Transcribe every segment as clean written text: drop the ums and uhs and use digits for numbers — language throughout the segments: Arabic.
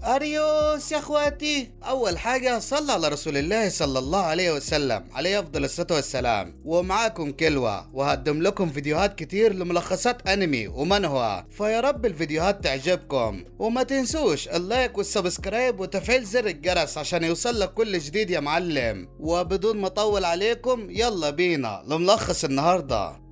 أريوس يا اخواتي، اول حاجة صلى على رسول الله صلى الله عليه وسلم، عليه افضل الصلاة والسلام. ومعاكم كلوة، وهقدم لكم فيديوهات كتير لملخصات انمي ومانهوا، فيا رب الفيديوهات تعجبكم. وما تنسوش اللايك والسبسكرايب وتفعيل زر الجرس عشان يوصلك كل جديد يا معلم. وبدون ما اطول عليكم يلا بينا لملخص النهارده.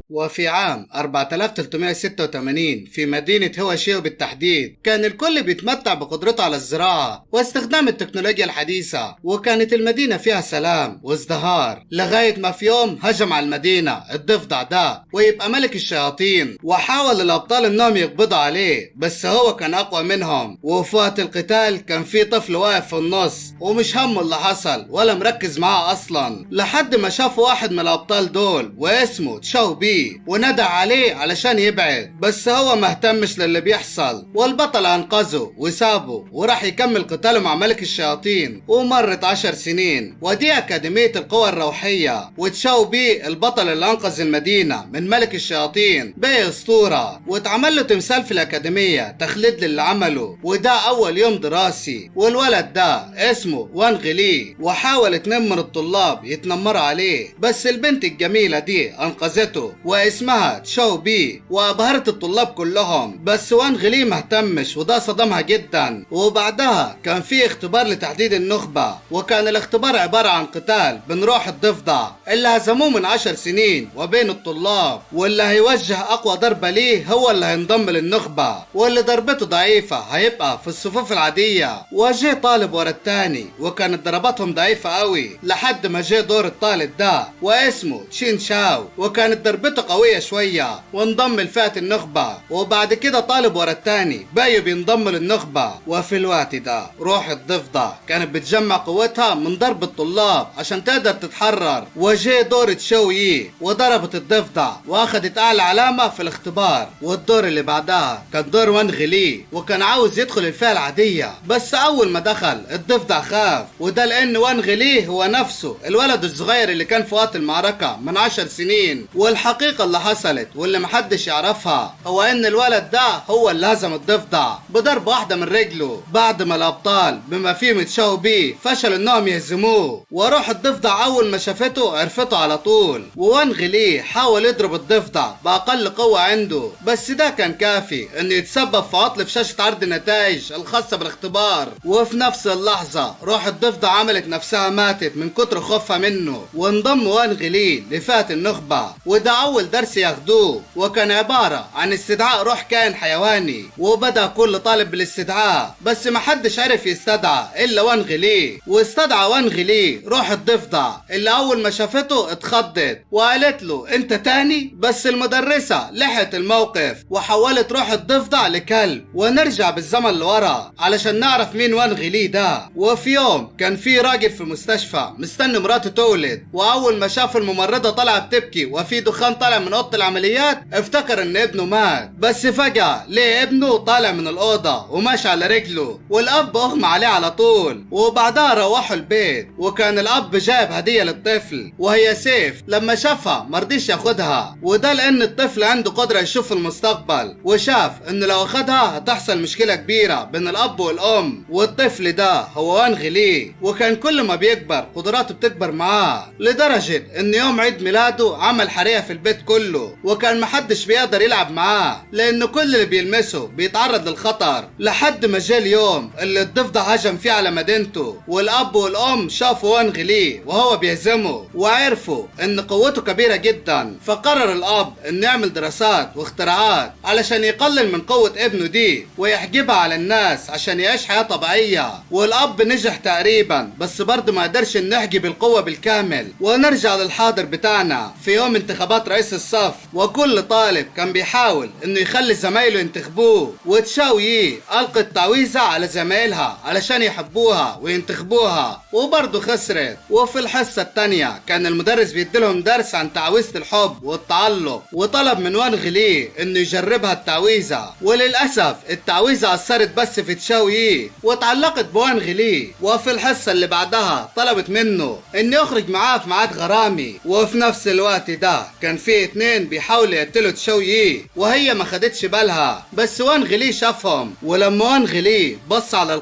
وفي عام 4386 في مدينة هواشيو بالتحديد، كان الكل بيتمتع بقدرته على الزراعة واستخدام التكنولوجيا الحديثة، وكانت المدينة فيها سلام وازدهار لغاية ما في يوم هجم على المدينة الضفدع ده ويبقى ملك الشياطين، وحاول الأبطال انهم يقبضوا عليه، بس هو كان أقوى منهم. وفي وقت القتال كان في طفل واقف في النص ومش همه اللي حصل ولا مركز معاه أصلا، لحد ما شاف واحد من الأبطال دول واسمه تشاو بي وندى عليه علشان يبعد، بس هو ما اهتمش للي بيحصل، والبطل انقذه وسابه وراح يكمل قتاله مع ملك الشياطين. ومرت 10 سنين ودي اكاديمية القوى الروحية، وتشاو بي البطل اللي انقذ المدينة من ملك الشياطين بقى اسطورة، واتعمل له تمثال في الاكاديمية تخليد للي عمله. وده اول يوم دراسي، والولد ده اسمه وان غلي، وحاول 2 من الطلاب يتنمروا عليه، بس البنت الجميلة دي انقذته واسمها تشاو بي وابهرت الطلاب كلهم، بس وان غلي مهتمش وده صدمها جدا. وبعدها كان في اختبار لتحديد النخبة، وكان الاختبار عبارة عن قتال بين روح الضفدع اللي هزموه من 10 سنين وبين الطلاب، واللي هيوجه اقوى ضربة ليه هو اللي هينضم للنخبة، واللي ضربته ضعيفة هيبقى في الصفوف العادية. وجه طالب ورا التاني وكانت ضرباتهم ضعيفة قوي لحد ما جه دور الطالب ده واسمه تشين شاو، وكانت ضربته قوية شوية وانضم لفئة النخبة. وبعد كده طالب ورا التاني بقوا بينضموا للنخبة. وفي الوقت ده روح الضفدع كانت بتجمع قوتها من ضرب الطلاب عشان تقدر تتحرر، وجه دور تشوي وضربت الضفدع واخدت اعلى علامة في الاختبار. والدور اللي بعدها كان دور وان غلي، وكان عاوز يدخل الفئة العادية، بس اول ما دخل الضفدع خاف، وده لان وان غلي هو نفسه الولد الصغير اللي كان في وقت المعركة من 10 سنين. والحقيقة اللي حصلت واللي محدش يعرفها هو ان الولد ده هو اللي هزم الضفدع بضربة واحدة من رجله، بعد ما الابطال بما فيهم تشاو بي فشلوا انهم يهزموه. وروح الضفدع اول ما شافته عرفته على طول، ووان غلي حاول يضرب الضفدع باقل قوة عنده، بس ده كان كافي انه يتسبب في عطل في شاشة عرض النتائج الخاصة بالاختبار. وفي نفس اللحظة روح الضفدع عملت نفسها ماتت من كتر خوفها منه، وانضم وان غلي لفئة النخبة. وده أول درس ياخدوه، وكان عبارة عن استدعاء روح كائن حيواني، وبدأ كل طالب بالاستدعاء، بس محدش عرف يستدعى إلا وان غلي. واستدعى وان غلي روح الضفدع اللي أول ما شافته اتخضت وقالت له أنت تاني، بس المدرسة لحقت الموقف وحولت روح الضفدع لكلب. ونرجع بالزمن لورا علشان نعرف مين وان غلي ده. وفي يوم كان في راجل في مستشفى مستني مراته تولد، وأول ما شاف الممرضة طالعة بتبكي وفي دخان طالع من اوضه العمليات افتكر ان ابنه مات، بس فجأة ليه ابنه طالع من الاوضه وماشي على رجله، والاب اغمى عليه على طول. وبعدها روحوا البيت، وكان الاب جايب هديه للطفل وهي سيف. لما شافها مرضيش ياخدها، وده لان الطفل عنده قدره يشوف المستقبل، وشاف ان لو اخدها هتحصل مشكله كبيره بين الاب والام. والطفل ده هو وان غلي، وكان كل ما بيكبر قدراته بتكبر معاه، لدرجه ان يوم عيد ميلاده عمل حريقة في البيت كله، وكان محدش بيقدر يلعب معاه لأنه كل اللي بيلمسه بيتعرض للخطر. لحد ما جه اليوم اللي الضفدع هجم فيه على مدينته، والأب والأم شافوا وان غلي وهو بيهزمه وعرفوا إن قوته كبيرة جدا، فقرر الأب إنه يعمل دراسات واختراعات علشان يقلل من قوة ابنه دي ويحجبها على الناس عشان يعيش حياة طبيعية. والأب نجح تقريبا، بس برضه ما قدرش إنه يحجب القوة بالكامل. ونرجع للحاضر بتاعنا في يوم انتخابات رئيس الصف، وكل طالب كان بيحاول انه يخلي زمايله ينتخبوه، وتشاوي ألقت تعويذة على زمايلها علشان يحبوها وينتخبوها، وبرضه خسرت. وفي الحصة التانية كان المدرس بيديلهم درس عن تعويذة الحب والتعلق، وطلب من وان غلي انه يجربها التعويذة، وللأسف التعويذة أثرت بس في تشاوي واتعلقت بوان غلي. وفي الحصة اللي بعدها طلبت منه انه يخرج معاه في ميعاد غرامي، وفي نفس الوقت ده كان في في اتنين بيحاولوا يقتلوا تشاو يي وهي ما خدتش بالها، بس وانغ لي شافهم. ولما وانغ لي بص على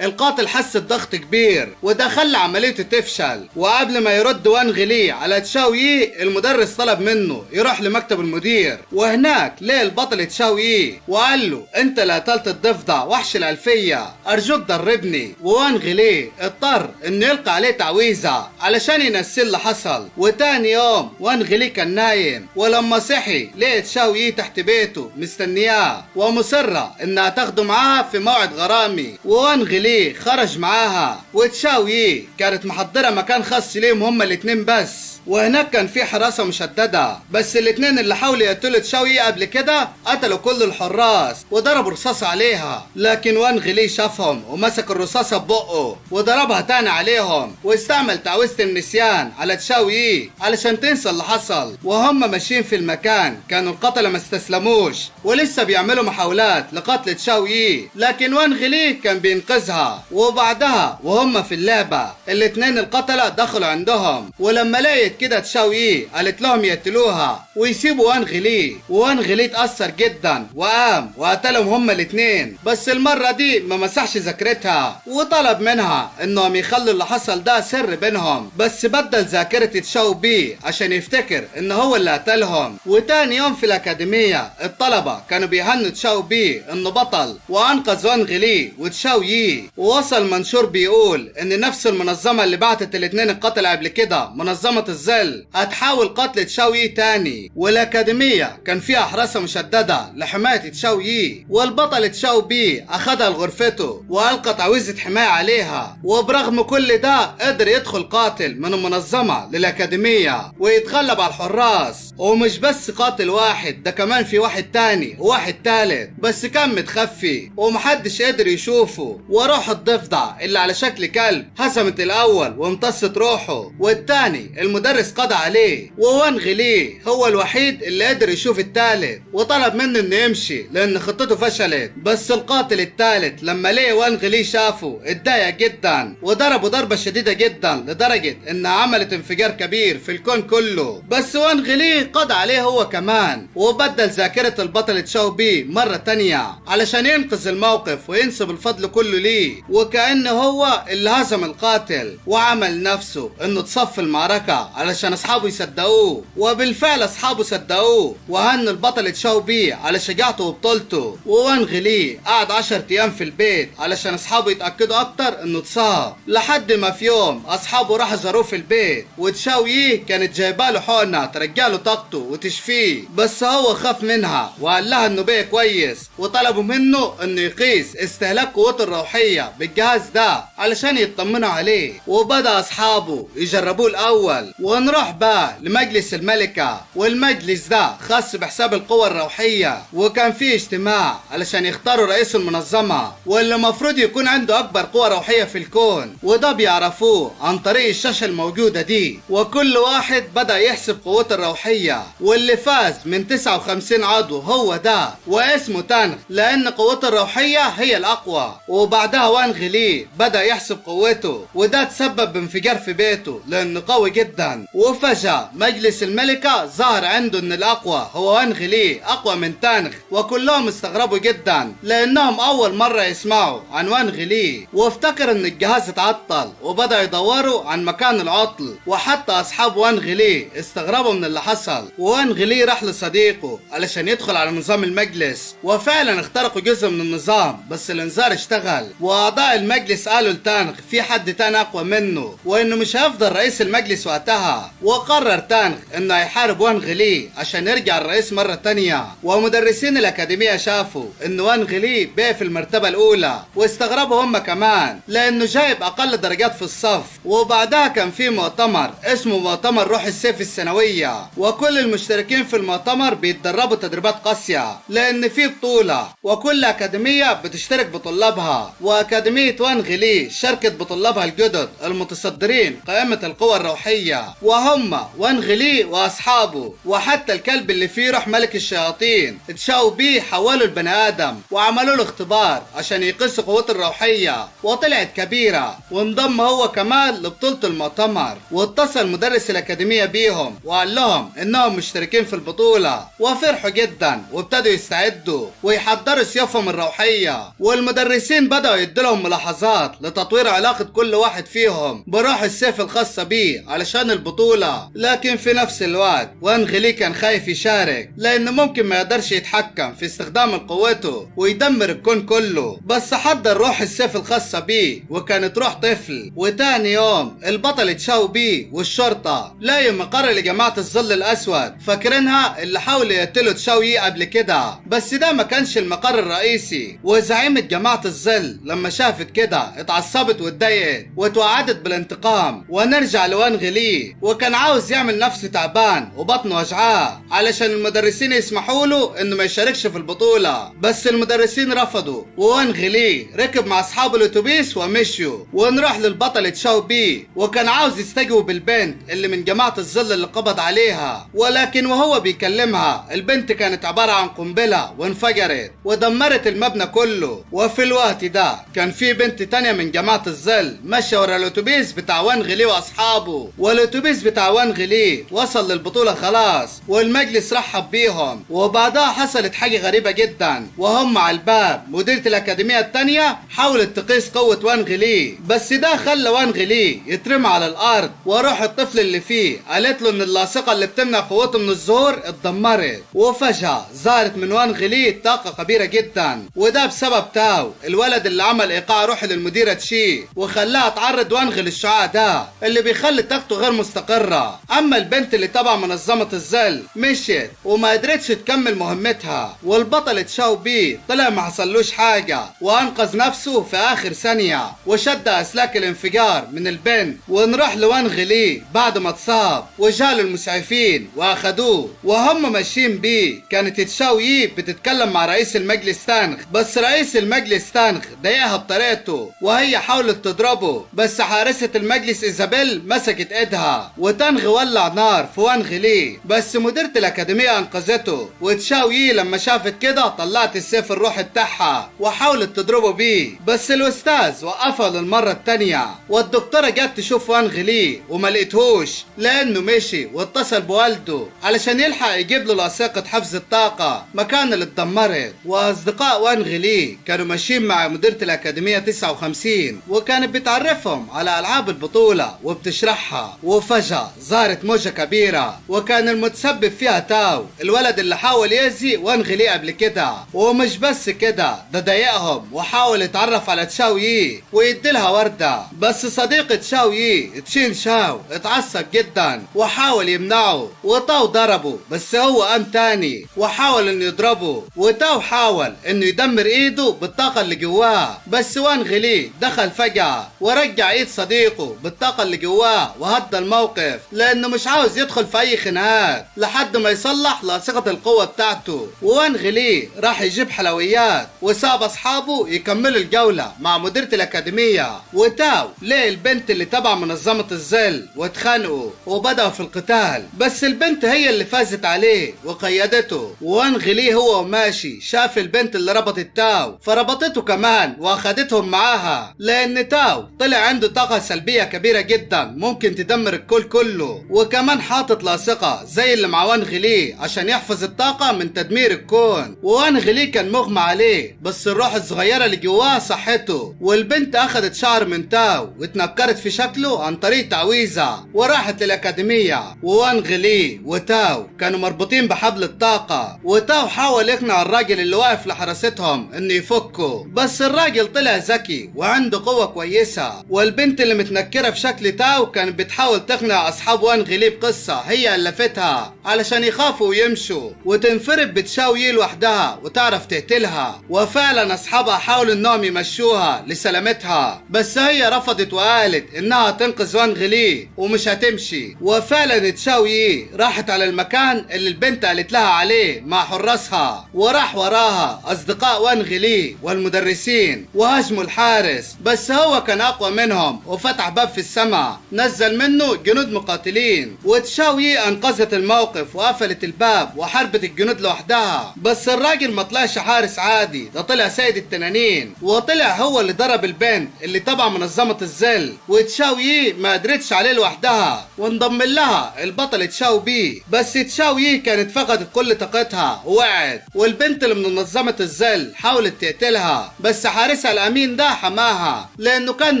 القاتل حس بضغط كبير وده خلى عمليته تفشل. وقبل ما يرد وانغ لي على تشاو يي المدرس طلب منه يروح لمكتب المدير، وهناك لقى البطل تشاو يي وقال له انت اللي قتلت الضفدع وحش الألفية، ارجوك دربني. ووانغ لي اضطر انه يلقى عليه تعويذة علشان ينسي اللي حصل. وتاني يوم وانغ لي كان نايم، ولما صحي لقى تشاو يي تحت بيته مستنياه ومصرة انها تاخده معاها في موعد غرامي. ووانغ لي خرج معاها، وتشاو يي كانت محضرة مكان خاص ليهم هما الاتنين بس، وهناك كان في حراسة مشددة. بس الاتنين اللي حاولوا يقتلوا تشاو يي قبل كده قتلوا كل الحراس وضربوا رصاصة عليها، لكن وانغ لي شافهم ومسك الرصاصة ببقه وضربها تاني عليهم، واستعمل تعويذة النسيان على تشاو يي علشان تنسى اللي حصل. وهم ماشيين في المكان كانوا القتلة ما استسلموش ولسه بيعملوا محاولات لقتل تشاو يي، لكن وانغ لي كان بينقذها. وبعدها وهم في اللعبة الاتنين القتلة دخلوا عندهم، ولما لقيت كده تشاو يي قالت لهم يقتلوها ويسيبوا وانغ لي. وانغ لي اتأثر جدا وقام وقتلهم هما الاتنين، بس المرة دي ما مسحش ذاكرتها وطلب منها انهم يخلوا اللي حصل ده سر بينهم، بس بدل ذاكرة تشاو بي عشان يفتكر ان هو اللي قتلهم. وتاني يوم في الأكاديمية الطلبة كانوا بيهنوا تشاو بي انه بطل وانقذ وانغ لي وتشاو يي. ووصل منشور بيقول ان نفس المنظمة اللي بعتت الاتنين القتلة قبل كده، منظمة الظل، هتحاول قتل تشاو يي تاني. والأكاديمية كان فيها حراسة مشددة لحماية تشاو يي، والبطل تشاو بي اخدها لغرفته والقى تعويذة حماية عليها. وبرغم كل ده قدر يدخل قاتل من المنظمة للأكاديمية ويتغلب على الحراس. ومش بس قاتل واحد، ده كمان في واحد تاني وواحد تالت، بس كان متخفي ومحدش قدر يشوفه. وروح الضفدع اللي على شكل كلب هزمت الأول وامتصت روحه، والتاني المدرس قضى عليه. ووانغ لي هو الوحيد اللي قدر يشوف التالت وطلب منه انه يمشي لان خطته فشلت. بس القاتل التالت لما لقى وانغ لي شافه اتضايق جدا وضربه ضربة شديدة جدا لدرجة انها عملت انفجار كبير في الكون كله. بس وانغ لي قضى عليه هو كمان وبدل ذاكرة البطل تشاو بي مرة تانية علشان ينقذ الموقف وينسب الفضل كله ليه، وكأنه هو اللي هزم القاتل. وعمل نفسه انه تصف المعركة علشان اصحابه يصدقوه، وبالفعل اصحابه صدقوه وهنوا البطل تشاو بي على شجاعته وبطولته. ووانغ لي قعد 10 ايام في البيت علشان اصحابه يتأكدوا اكتر انه اتصاب، لحد ما في يوم اصحابه راحوا زاروه في البيت، وتشاو يي كانت جايباله حقنة ترجعله طاقته وتشفيه، بس هو خاف منها وقال لها انه بيه كويس، وطلبوا منه انه يقيس استهلاك قوته الروحية بالجهاز ده علشان يطمنوا عليه. وبدأ اصحابه يجربوه الاول. ونروح بقى لمجلس الملكة، والمجلس ده خاص بحساب القوة الروحية، وكان فيه اجتماع علشان يختاروا رئيس المنظمة واللي مفروض يكون عنده اكبر قوة روحية في الكون، وده بيعرفوه عن طريق الشاشة الموجودة دي. وكل واحد بدأ يحسب قوته الروحية، واللي فاز من 59 عضو هو ده، واسمه تانغ لان قوته الروحية هي الاقوى. وبعدها وانغ لي بدأ يحسب قوته، وده تسبب بانفجار في بيته لانه قوي جدا. وفجأة مجلس الملكة ظهر عنده ان الاقوى هو وانغ لي اقوى من تانغ، وكلهم استغربوا جدا لانهم اول مرة يسمعوا عن وانغ لي، وافتكر ان الجهاز اتعطل وبدأ يدوروا عن مكان العطل. وحتى اصحاب وانغ لي استغربوا من اللي حصل. وانغ لي راح لصديقه علشان يدخل على نظام المجلس، وفعلا اخترقوا جزء من النظام، بس الانذار اشتغل. واعضاء المجلس قالوا لتانغ في حد تاني اقوى منه وانه مش هيفضل رئيس المجلس وقتها. وقرر تانغ انه يحارب وانغ لي عشان يرجع الرئيس مرة تانية. ومدرسين الاكاديمية شافوا ان وانغ لي بقى في المرتبة الاولى، واستغربوا هم كمان لانه جايب اقل درجات في الصف. وبعدها كان في مؤتمر اسمه مؤتمر روح السيف السنوية، وكل المشتركين في المؤتمر بيتدربوا تدريبات قاسية لان في بطولة، وكل اكاديمية بتشترك بطلابها. واكاديمية وانغ لي شاركت بطلابها الجدد المتصدرين قائمة القوى الروحية. وهم وانغلي واصحابه وحتى الكلب اللي فيه روح ملك الشياطين تشاو بيه حولوا البني ادم وعملوا له اختبار عشان يقيسوا قوته الروحيه وطلعت كبيره. وانضم هو كمان لبطوله المؤتمر، واتصل مدرس الاكاديميه بيهم وقال لهم انهم مشتركين في البطوله، وفرحوا جدا وابتدوا يستعدوا ويحضروا سيوفهم الروحيه. والمدرسين بدأوا يدلهم ملاحظات لتطوير علاقة كل واحد فيهم بروح السيف الخاصة بيه علشان البطولة. لكن في نفس الوقت وانغلي كان خايف يشارك لأنه ممكن ما يقدرش يتحكم في استخدام قوته ويدمر الكون كله، بس حضر روح السيف الخاصة بيه وكانت روح طفل. وتاني يوم البطل تشاو بيه والشرطة لاقوا مقر لجماعة الظل الأسود فاكرينها اللي حاولوا يقتلوا تشاو يي قبل كده، بس ده ما كانش المقر الرئيسي. وزعيمة جماعة الظل لما شافت كده اتعصبت واتضايقت وتوعدت بالانتقام. ونرجع لوانغلي وكان عاوز يعمل نفسه تعبان وبطنه وجعاه علشان المدرسين يسمحوا له انه ما يشاركش في البطولة، بس المدرسين رفضوا. وانغلي ركب مع اصحابه الاتوبيس ومشيوا. ونروح للبطل تشاو بيه وكان عاوز يستجوب البنت اللي من جماعة الظل اللي قبض عليها، ولكن وهو بيكلمها البنت كانت عبارة عن قنبلة وانفجرت ودمرت المبنى كله. وفي الوقت ده كان في بنت تانية من جماعة الظل ماشية ورا الاتوبيس بتاع وانغلي واصحابه، والاتوبيس بتاع وانغلي وصل للبطولة خلاص والمجلس رحب بيهم. وبعدها حصلت حاجة غريبة جدا، وهم على الباب مديرة الأكاديمية التانية حاولت تقيس قوة وانغلي، بس ده خلى وانغلي يترمى على الأرض. وروح الطفل اللي فيه قالت له إن اللاصقة اللي بتمنع قوته من الظهور اتدمرت. وفجأة ظهرت من وانغلي طاقة كبيرة جدا، وده بسبب تاو الولد اللي عمل ايقاع روحي للمديرة تشي وخلاها تعرض وانغ للشعاع ده اللي بيخلي طاقته غير مستقرة. اما البنت اللي تبع منظمة الظل مشيت وما قدرتش تكمل مهمتها، والبطل تشاو بيه طلع ما حصلوش حاجة وانقذ نفسه في اخر ثانية وشد اسلاك الانفجار من البنت. ونروح لوانغلي بعد ما اتصاب وجاله المسعفين واخدوه. وهم ماشيين بيه كانت تشاو يي بتتكلم مع رئيس المجلس تانغ، بس رئيس المجلس تانغ ضايقها بطريقته وهي حاولت تضربه، بس حارسة المجلس إيزابيل مسكت ايدها وتانغ ولع نار في وانغلي، بس مديرة الأكاديمية أنقذته. وتشاو يي لما شافت كده طلعت السيف الروحي بتاعها وحاولت تضربه بيه، بس الأستاذ وقفها للمرة التانية. والدكتورة جت تشوف وانغلي وما لقيتهوش لأنه مشي واتصل بوالده علشان يلحق يجيب له لاصقة حفظ الطاقة مكان اللي اتدمرت. وأصدقاء وانغلي كانوا ماشيين مع مديرة الأكاديمية 59 وكانت بتعرفهم على ألعاب البطولة وبتشرحها. وفجأة ظهرت موجة كبيرة وكان المتسبب فيها تاو الولد اللي حاول يأذي وانغلي قبل كده. ومش بس كده، ده ضايقهم وحاول يتعرف على تشاو يي ويديلها وردة، بس صديق تشاو يي تشين شاو اتعصب جدا وحاول يمنعه وتاو ضربه، بس هو قام تاني وحاول انه يضربه. وتاو حاول انه يدمر ايده بالطاقة اللي جواه، بس وانغلي دخل فجأة ورجع ايد صديقه بالطاقة اللي جواه وهدى الموقف لانه مش عاوز يدخل في اي خناقات لحد ما يصلح لاصقة القوة بتاعته. وانغلي راح يجيب حلويات وساب اصحابه يكملوا الجولة مع مديرة الأكاديمية. وتاو لقى البنت اللي تبع منظمة الظل واتخانقوا وبدأوا في القتال، بس البنت هي اللي فازت عليه وقيدته. وانغلي هو ماشي شاف البنت اللي ربطت تاو فربطته كمان واخدتهم معاها لان تاو طلع عنده طاقة سلبية كبيرة جدا ممكن تدمر الكل كله، وكمان حاطط لاصقة زي اللي مع وانغلي عشان يحفظ الطاقة من تدمير الكون. وانغلي كان مغمى عليه بس الروح الصغيرة اللي جواه صحته. والبنت اخدت شعر من تاو واتنكرت في شكله عن طريق تعويذة وراحت للأكاديمية. وانغلي وتاو كانوا مربوطين بحبل الطاقة، وتاو حاول يقنع الراجل اللي واقف لحراستهم انه يفكه، بس الراجل طلع ذكي وعنده قوة كويسة. والبنت اللي متنكرة في شكل تاو كانت بتحاول تقنع اصحاب وانغلي بقصة هي ألفتها علشان يخافوا ويمشوا وتنفرد بتشاو يي لوحدها وتعرف تقتلها. وفعلا اصحابها حاولوا انهم يمشوها لسلامتها، بس هي رفضت وقالت انها تنقذ وانغلي ومش هتمشي. وفعلا تشاو يي راحت على المكان اللي البنت قالت لها عليه مع حراسها، وراح وراها اصدقاء وانغلي والمدرسين وهاجموا الحارس، بس هو كان اقوى منهم وفتح باب في السماء نزل منه والجنود مقاتلين، وتشاوي انقذت الموقف وقفلت الباب وحاربت الجنود لوحدها. بس الراجل ما طلعش حارس عادي، ده طلع سيد التنانين، وطلع هو اللي ضرب البنت اللي تبع منظمة الظل، وتشاوي ما قدرتش عليه لوحدها وانضم لها البطل تشاو بي. بس تشاوي كانت فقدت كل طاقتها ووقعت، والبنت اللي من منظمة الظل حاولت تقتلها، بس حارسها الامين ده حماها لانه كان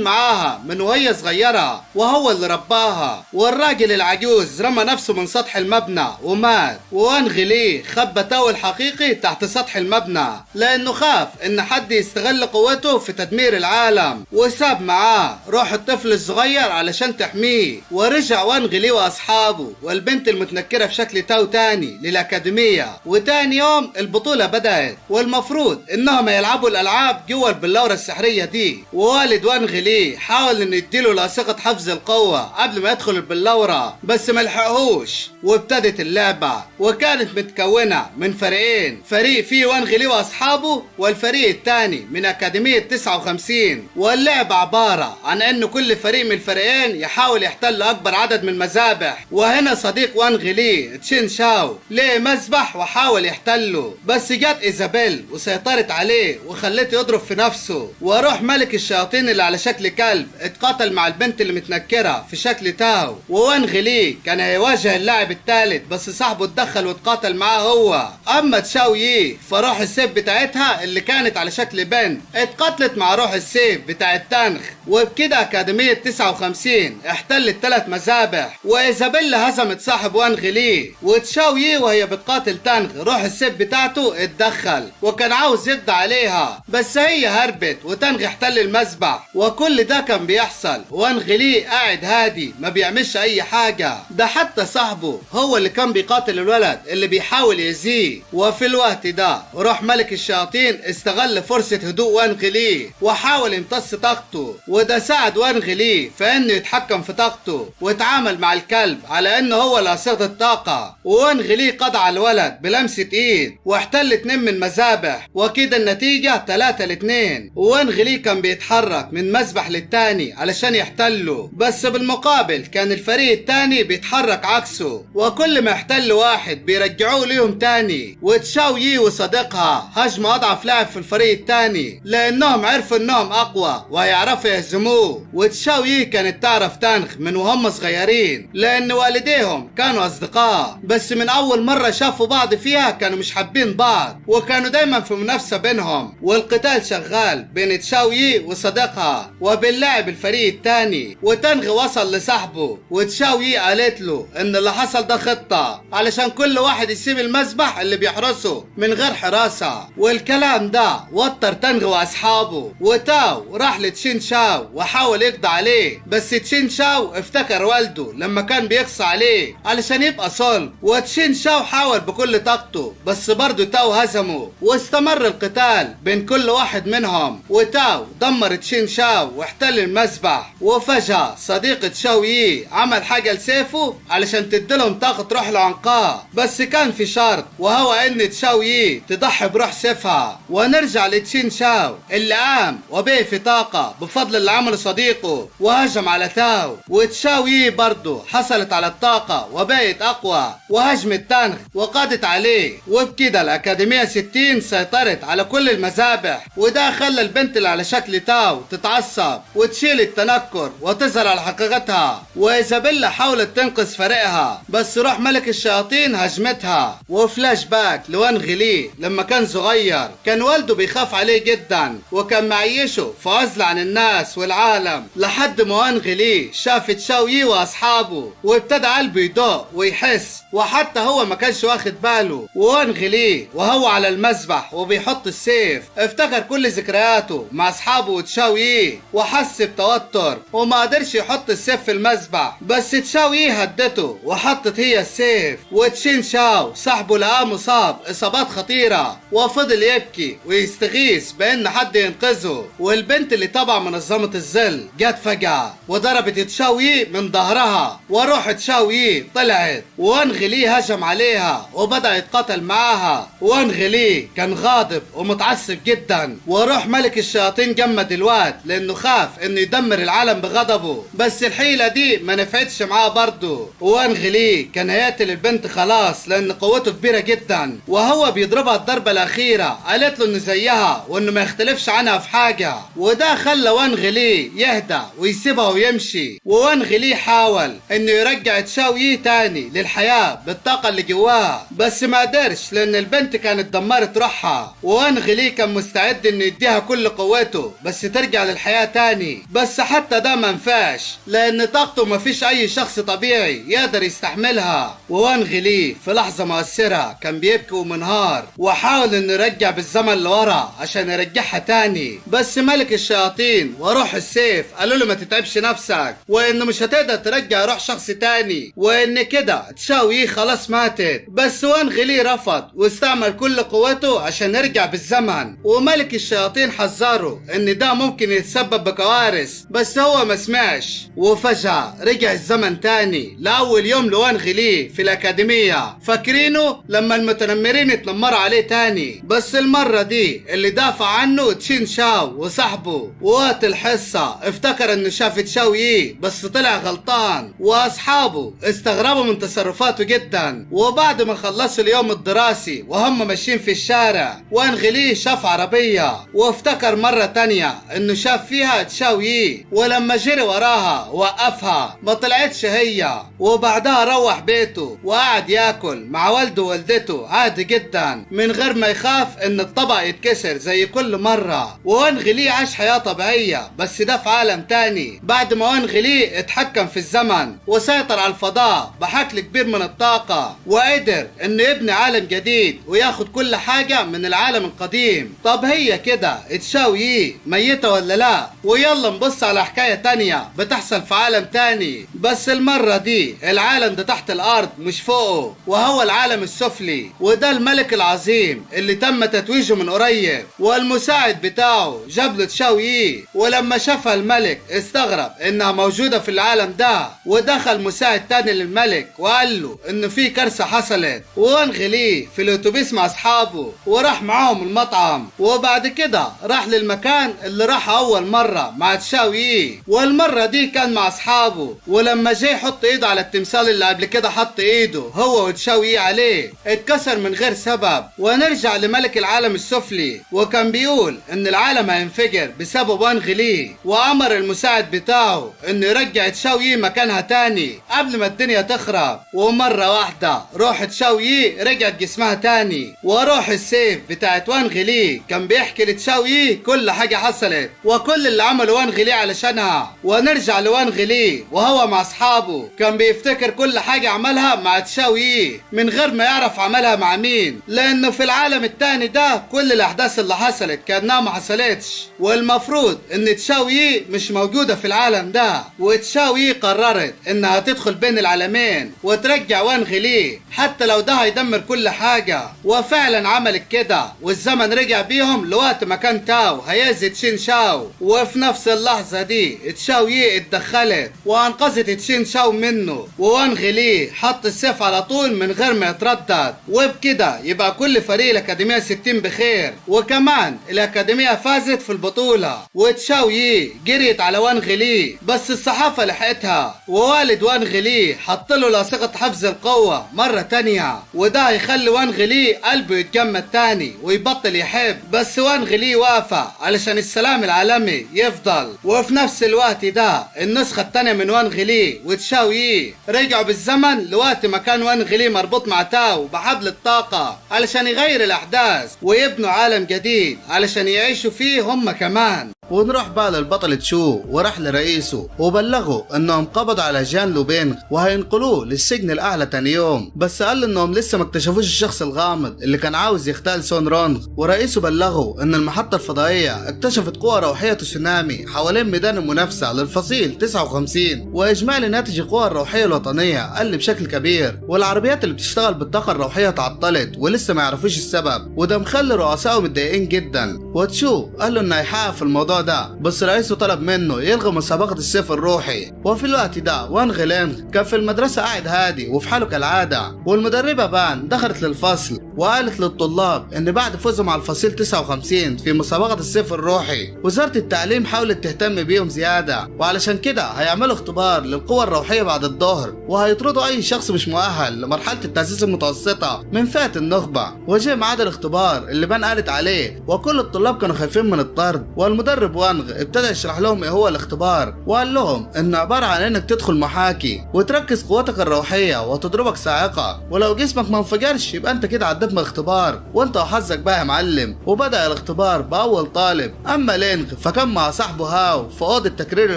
معاها من وهي صغيرة وهو اللي رباها. والراجل العجوز رمى نفسه من سطح المبنى ومات، ووانغ لي خبى تاو الحقيقي تحت سطح المبنى لانه خاف ان حد يستغل قوته في تدمير العالم، وساب معاه روح الطفل الصغير علشان تحميه. ورجع وانغ لي واصحابه والبنت المتنكرة في شكل تاو تاني للاكاديمية. وتاني يوم البطولة بدأت، والمفروض انهم يلعبوا الالعاب جوا البلورة السحرية دي. ووالد وانغ لي حاول انه يديله لاصقة حفظ القوة قبل ما يدخل البلورة، بس ملحقهوش. وابتدت اللعبة، وكانت متكونة من فريقين، فريق فيه وانغ لي واصحابه والفريق الثاني من اكاديمية 59. واللعبة عبارة عن انه كل فريق من الفريقين يحاول يحتل اكبر عدد من المذابح. وهنا صديق وانغ لي تشين شاو ليه مذبح وحاول يحتله، بس جت ايزابيل وسيطرت عليه وخلته يضرب في نفسه. وروح ملك الشياطين اللي على شكل كلب اتقاتل مع البنت اللي متنكرة في شكل تاو. ووانغ لي كان هيواجه اللاعب الثالث، بس صاحبه اتدخل واتقاتل معاه هو. اما تشاو يي فروح السيف بتاعتها اللي كانت على شكل بنت اتقاتلت مع روح السيف بتاع التنخ. وبكده اكاديمية 59 احتلت 3 مذابح، وايزابيلا هزمت صاحب وانغ لي. وتشاو يي وهي بتقاتل تنخ روح السيف بتاعته اتدخل وكان عاوز يقضي عليها، بس هي هربت وتنغ احتل المذبح. وكل ده كان بيحصل وانغ لي قاعد هادي ما بيعملش اي حاجة، ده حتى صاحبه هو اللي كان بيقاتل الولد اللي بيحاول يأذيه. وفي الوقت ده روح ملك الشياطين استغل فرصة هدوء وانغ لي وحاول يمتص طاقته، وده ساعد وانغ لي في انه يتحكم في طاقته واتعامل مع الكلب على انه هو لاصق الطاقة. وانغ لي قضى على الولد بلمسة ايد واحتل 2 من المذابح، وكده النتيجة 3-2. وانغ لي كان بيتحرك من مذبح للتاني علشان يحتله، بس بالمقابل كان الفريق التاني بيتحرك عكسه، وكل ما يحتل واحد بيرجعوه ليهم تاني. وتشاو يي وصديقها هجموا اضعف لاعب في الفريق التاني لانهم عرفوا انهم اقوى وهيعرفوا يهزموه. وتشاو يي كانت تعرف تنخ من وهم صغيرين لان والديهم كانوا اصدقاء، بس من اول مرة شافوا بعض فيها كانوا مش حابين بعض، وكانوا دايما في منافسة بينهم. والقتال شغال بين تشاو يي وصديقها وبين لاعب الفريق التاني. وتنغ وصل لصاحبه، وتشاو يي قالت له ان اللي حصل ده خطة علشان كل واحد يسيب المذبح اللي بيحرسه من غير حراسة. والكلام ده وتر تنغ واصحابه. وتاو راح لتشين شاو وحاول يقضي عليه، بس تشين شاو افتكر والده لما كان بيقصى عليه علشان يبقى صلب. وتشين شاو حاول بكل طاقته، بس برضه تاو هزمه، واستمر القتال بين كل واحد منهم. وتاو دمر تشين شاو واحتل المذبح. وفجأة صديق تشاو يي عمل حاجة لسيفه علشان تديلهم طاقة روح العنقاء، بس كان في شرط وهو ان تشاو يي تضحي بروح سيفها. ونرجع لتشين شاو اللي قام وبيه في طاقة بفضل اللي عمله صديقه وهجم على تاو. وتشاو يي برضه حصلت على الطاقة وبقت اقوى وهجمت تنغ وقضت عليه. وبكده الاكاديمية 60 سيطرت على كل المذابح، وده خلى البنت اللي على شكل تاو تتعصب وتشيل التنكر وتظهر على حقيقتها. وايزابيلا حاولت تنقذ فريقها، بس روح ملك الشياطين هجمتها. وفلاش باك لوانغ لي لما كان صغير كان والده بيخاف عليه جدا وكان معيشه في عزلة عن الناس والعالم، لحد ما وانغ لي شاف تشاو يي واصحابه وابتدى قلبه يدق ويحس، وحتى هو ما كانش واخد باله. ووانغ لي وهو على المذبح وبيحط السيف افتكر كل ذكرياته مع اصحابه وتشاو يي وحس بتوتر وما قدرش يحط السيف في المذبح. بس تشاو يي هدته وحطت هي السيف. وتشين شاو صاحبه لقاه مصاب اصابات خطيرة وفضل يبكي ويستغيث بان حد ينقذه. والبنت اللي تبع منظمة الظل جت فجأة وضربت تشاو يي من ظهرها، وروح تشاو يي طلعت وانغ لي هجم عليها وبدأ يتقاتل معاها. وانغ لي كان غاضب ومتعصب جدا، وروح ملك الشياطين جمد الواد لانه خاف انه يدمر العالم بغضبه، بس الحيلة دي غلي ما نفعتش معاه برضه، وان غلي كان هيقتل البنت خلاص لان قوته كبيرة جدا، وهو بيضربها الضربة الاخيرة قالت له انه زيها وانه ما يختلفش عنها في حاجة، وده خلى وان غلي يهدى ويسيبها ويمشي. ووان غلي حاول انه يرجع تشاو يي تاني للحياة بالطاقة اللي جواها، بس ما قدرش لان البنت كانت دمرت روحها، ووان غلي كان مستعد انه يديها كل قوته بس ترجع للحياة تاني، بس حتى ده منفعش لان طاقته مفيش اي شخص طبيعي يقدر يستحملها. ووان غلي في لحظة مؤثرة كان بيبكي ومنهار، وحاول انه يرجع بالزمن لورا عشان يرجعها تاني، بس ملك الشياطين وروح السيف قالوا له ما تتعبش نفسك، وانه مش هتقدر ترجع روح شخص تاني، وان كده تشاو يي خلاص ماتت. بس وان غلي رفض واستعمل كل قوته عشان يرجع بالزمن، وملك الشياطين حذره ان ده ممكن يتسبب بكوارث، بس هو ما سمعش، وفجأة رجع الزمن تاني لأول يوم لوان غلي في الأكاديمية. فاكرينه لما المتنمرين اتنمروا عليه تاني، بس المرة دي اللي دافع عنه تشين شاو وصاحبه. وقت الحصة افتكر انه شاف تشاو يي بس طلع غلطان، واصحابه استغربوا من تصرفاته جدا. وبعد ما خلصوا اليوم الدراسي وهم ماشيين في الشارع، وان غلي شاف عربية وافتكر مرة تانية انه شاف فيها تشاو يي، ولما جري وراها وقفها ما طلعتش هي، وبعدها روح بيته وقعد ياكل مع والده ووالدته عادي جدا من غير ما يخاف ان الطبق يتكسر زي كل مرة. وان غلي عاش حياة طبيعية بس ده في عالم تاني، بعد ما وان غلي اتحكم في الزمن وسيطر على الفضاء بحقل كبير من الطاقة، وقدر انه يبني عالم جديد وياخد كل حاجة من العالم القديم. طب هي كده تشاو يي ميتة ولا لا؟ ويلا نبص على حكاية تانية بتحصل في عالم تاني، بس المرة دي العالم ده تحت الارض مش فوقه، وهو العالم السفلي، وده الملك العظيم اللي تم تتويجه من قريب، والمساعد بتاعه جاب له تشاو يي، ولما شافها الملك استغرب انها موجودة في العالم ده، ودخل مساعد تاني للملك وقال له ان في كارثة حصلت. وان غلي في الاتوبيس مع اصحابه وراح معاهم المطعم، وبعد كده راح للمكان اللي راح اول مرة مع تشاو يي، والمرة دي كان مع اصحابه، ولما جاي يحط ايده على التمثال اللي قبل كده حط ايده هو وتشاو يي عليه اتكسر من غير سبب. ونرجع لملك العالم السفلي، وكان بيقول ان العالم هينفجر بسبب وان غلي، وامر المساعد بتاعه انه يرجع تشاو يي مكانها تاني قبل ما الدنيا تخرب. ومرة واحدة روح تشاو يي رجعت جسمها تاني، وروح السيف بتاعت وان غلي كان بيحكي لتشاو يي كل حاجة حصلت وكل اللي عمله وان غلي علشانها. ونرجع لوان غلي وهو مع اصحابه كان بيفتكر كل حاجة عملها مع تشاو يي من غير ما يعرف عملها مع مين، لانه في العالم التاني ده كل الاحداث اللي حصلت كانها ما حصلتش، والمفروض ان تشاو يي مش موجودة في العالم ده. وتشاو يي قررت انها تدخل بين العالمين وترجع وان غلي حتى لو ده هيدمر كل حاجة، وفعلا عملت كده، والزمن رجع بيهم لوقت ما كان تاو هيأذي تشين شاو. وفي نفس اللحظة دي تشاو يي اتدخلت وانقذت تشين شاو منه، ووان غلي حط السيف على طول من غير ما يتردد. وبكده يبقى كل فريق الأكاديمية 60 بخير، وكمان الأكاديمية فازت في البطولة. وتشاو يي جريت على وان غلي بس الصحافة لحقتها، ووالد وان غلي حط له لاصقة حفظ القوة مرة تانية، وده هيخلي وان غلي قلبه يتجمد تاني ويبطل يحب، بس وان غلي وافق علشان السلام العالمي يفضل. وفي نفس الوقت ده النسخة التانية من وان غلي وتشاو يي رجعوا بالزمن لوقت ما كان وان غلي مربوط مع تاو بحبل الطاقة علشان يغير الأحداث ويبنوا عالم جديد علشان يعيشوا فيه هم كمان. ونروح بقى للبطل تشو، وراح لرئيسه وبلغوا انهم قبضوا على جان لوبينغ وهينقلوه للسجن الاعلى تاني يوم، بس قال انهم لسه ما اكتشفوش الشخص الغامض اللي كان عاوز يغتال سون رونغ. ورئيسه بلغوا ان المحطة الفضائية اكتشفت قوة روحية تسونامي حوالين ميدان المنافسة للفصيل 59، واجمالي ناتج القوة الروحية الوطنية قل بشكل كبير، والعربيات اللي بتشتغل بالطاقة الروحية تعطلت ولسه ما يعرفوش السبب، وده مخلي رؤسائه متضايقين جدا. وتشو قال له انه هيحقق في الموضوع الموضوع ده، بس رئيسه طلب منه يلغي مسابقة السيف الروحي. وفي الوقت ده وانغ لينغ كان في المدرسة قاعد هادي وفي حاله كالعادة، والمدربة بان دخلت للفصل وقالت للطلاب ان بعد فوزهم على الفصيل 59 في مسابقة السيف الروحي وزارة التعليم حاولت تهتم بيهم زيادة، وعلشان كده هيعملوا اختبار للقوة الروحية بعد الظهر، وهيطردوا اي شخص مش مؤهل لمرحلة التأسيس المتوسطة من فئة النخبة. وجه ميعاد الاختبار اللي بان قالت عليه، وكل الطلاب كانوا خايفين من الطرد، والمدرب وانغ ابتدى يشرح لهم ايه هو الاختبار، وقال لهم انه عبارة عن انك تدخل محاكي وتركز قوتك الروحية وتضربك صاعقة، ولو جسمك ما انفجرش يبقى انت كده عديت من الاختبار وانت وحظك بقى يا معلم. وبدأ الاختبار بأول طالب. اما لينغ فكان مع صاحبه هاو في اوضة تكرير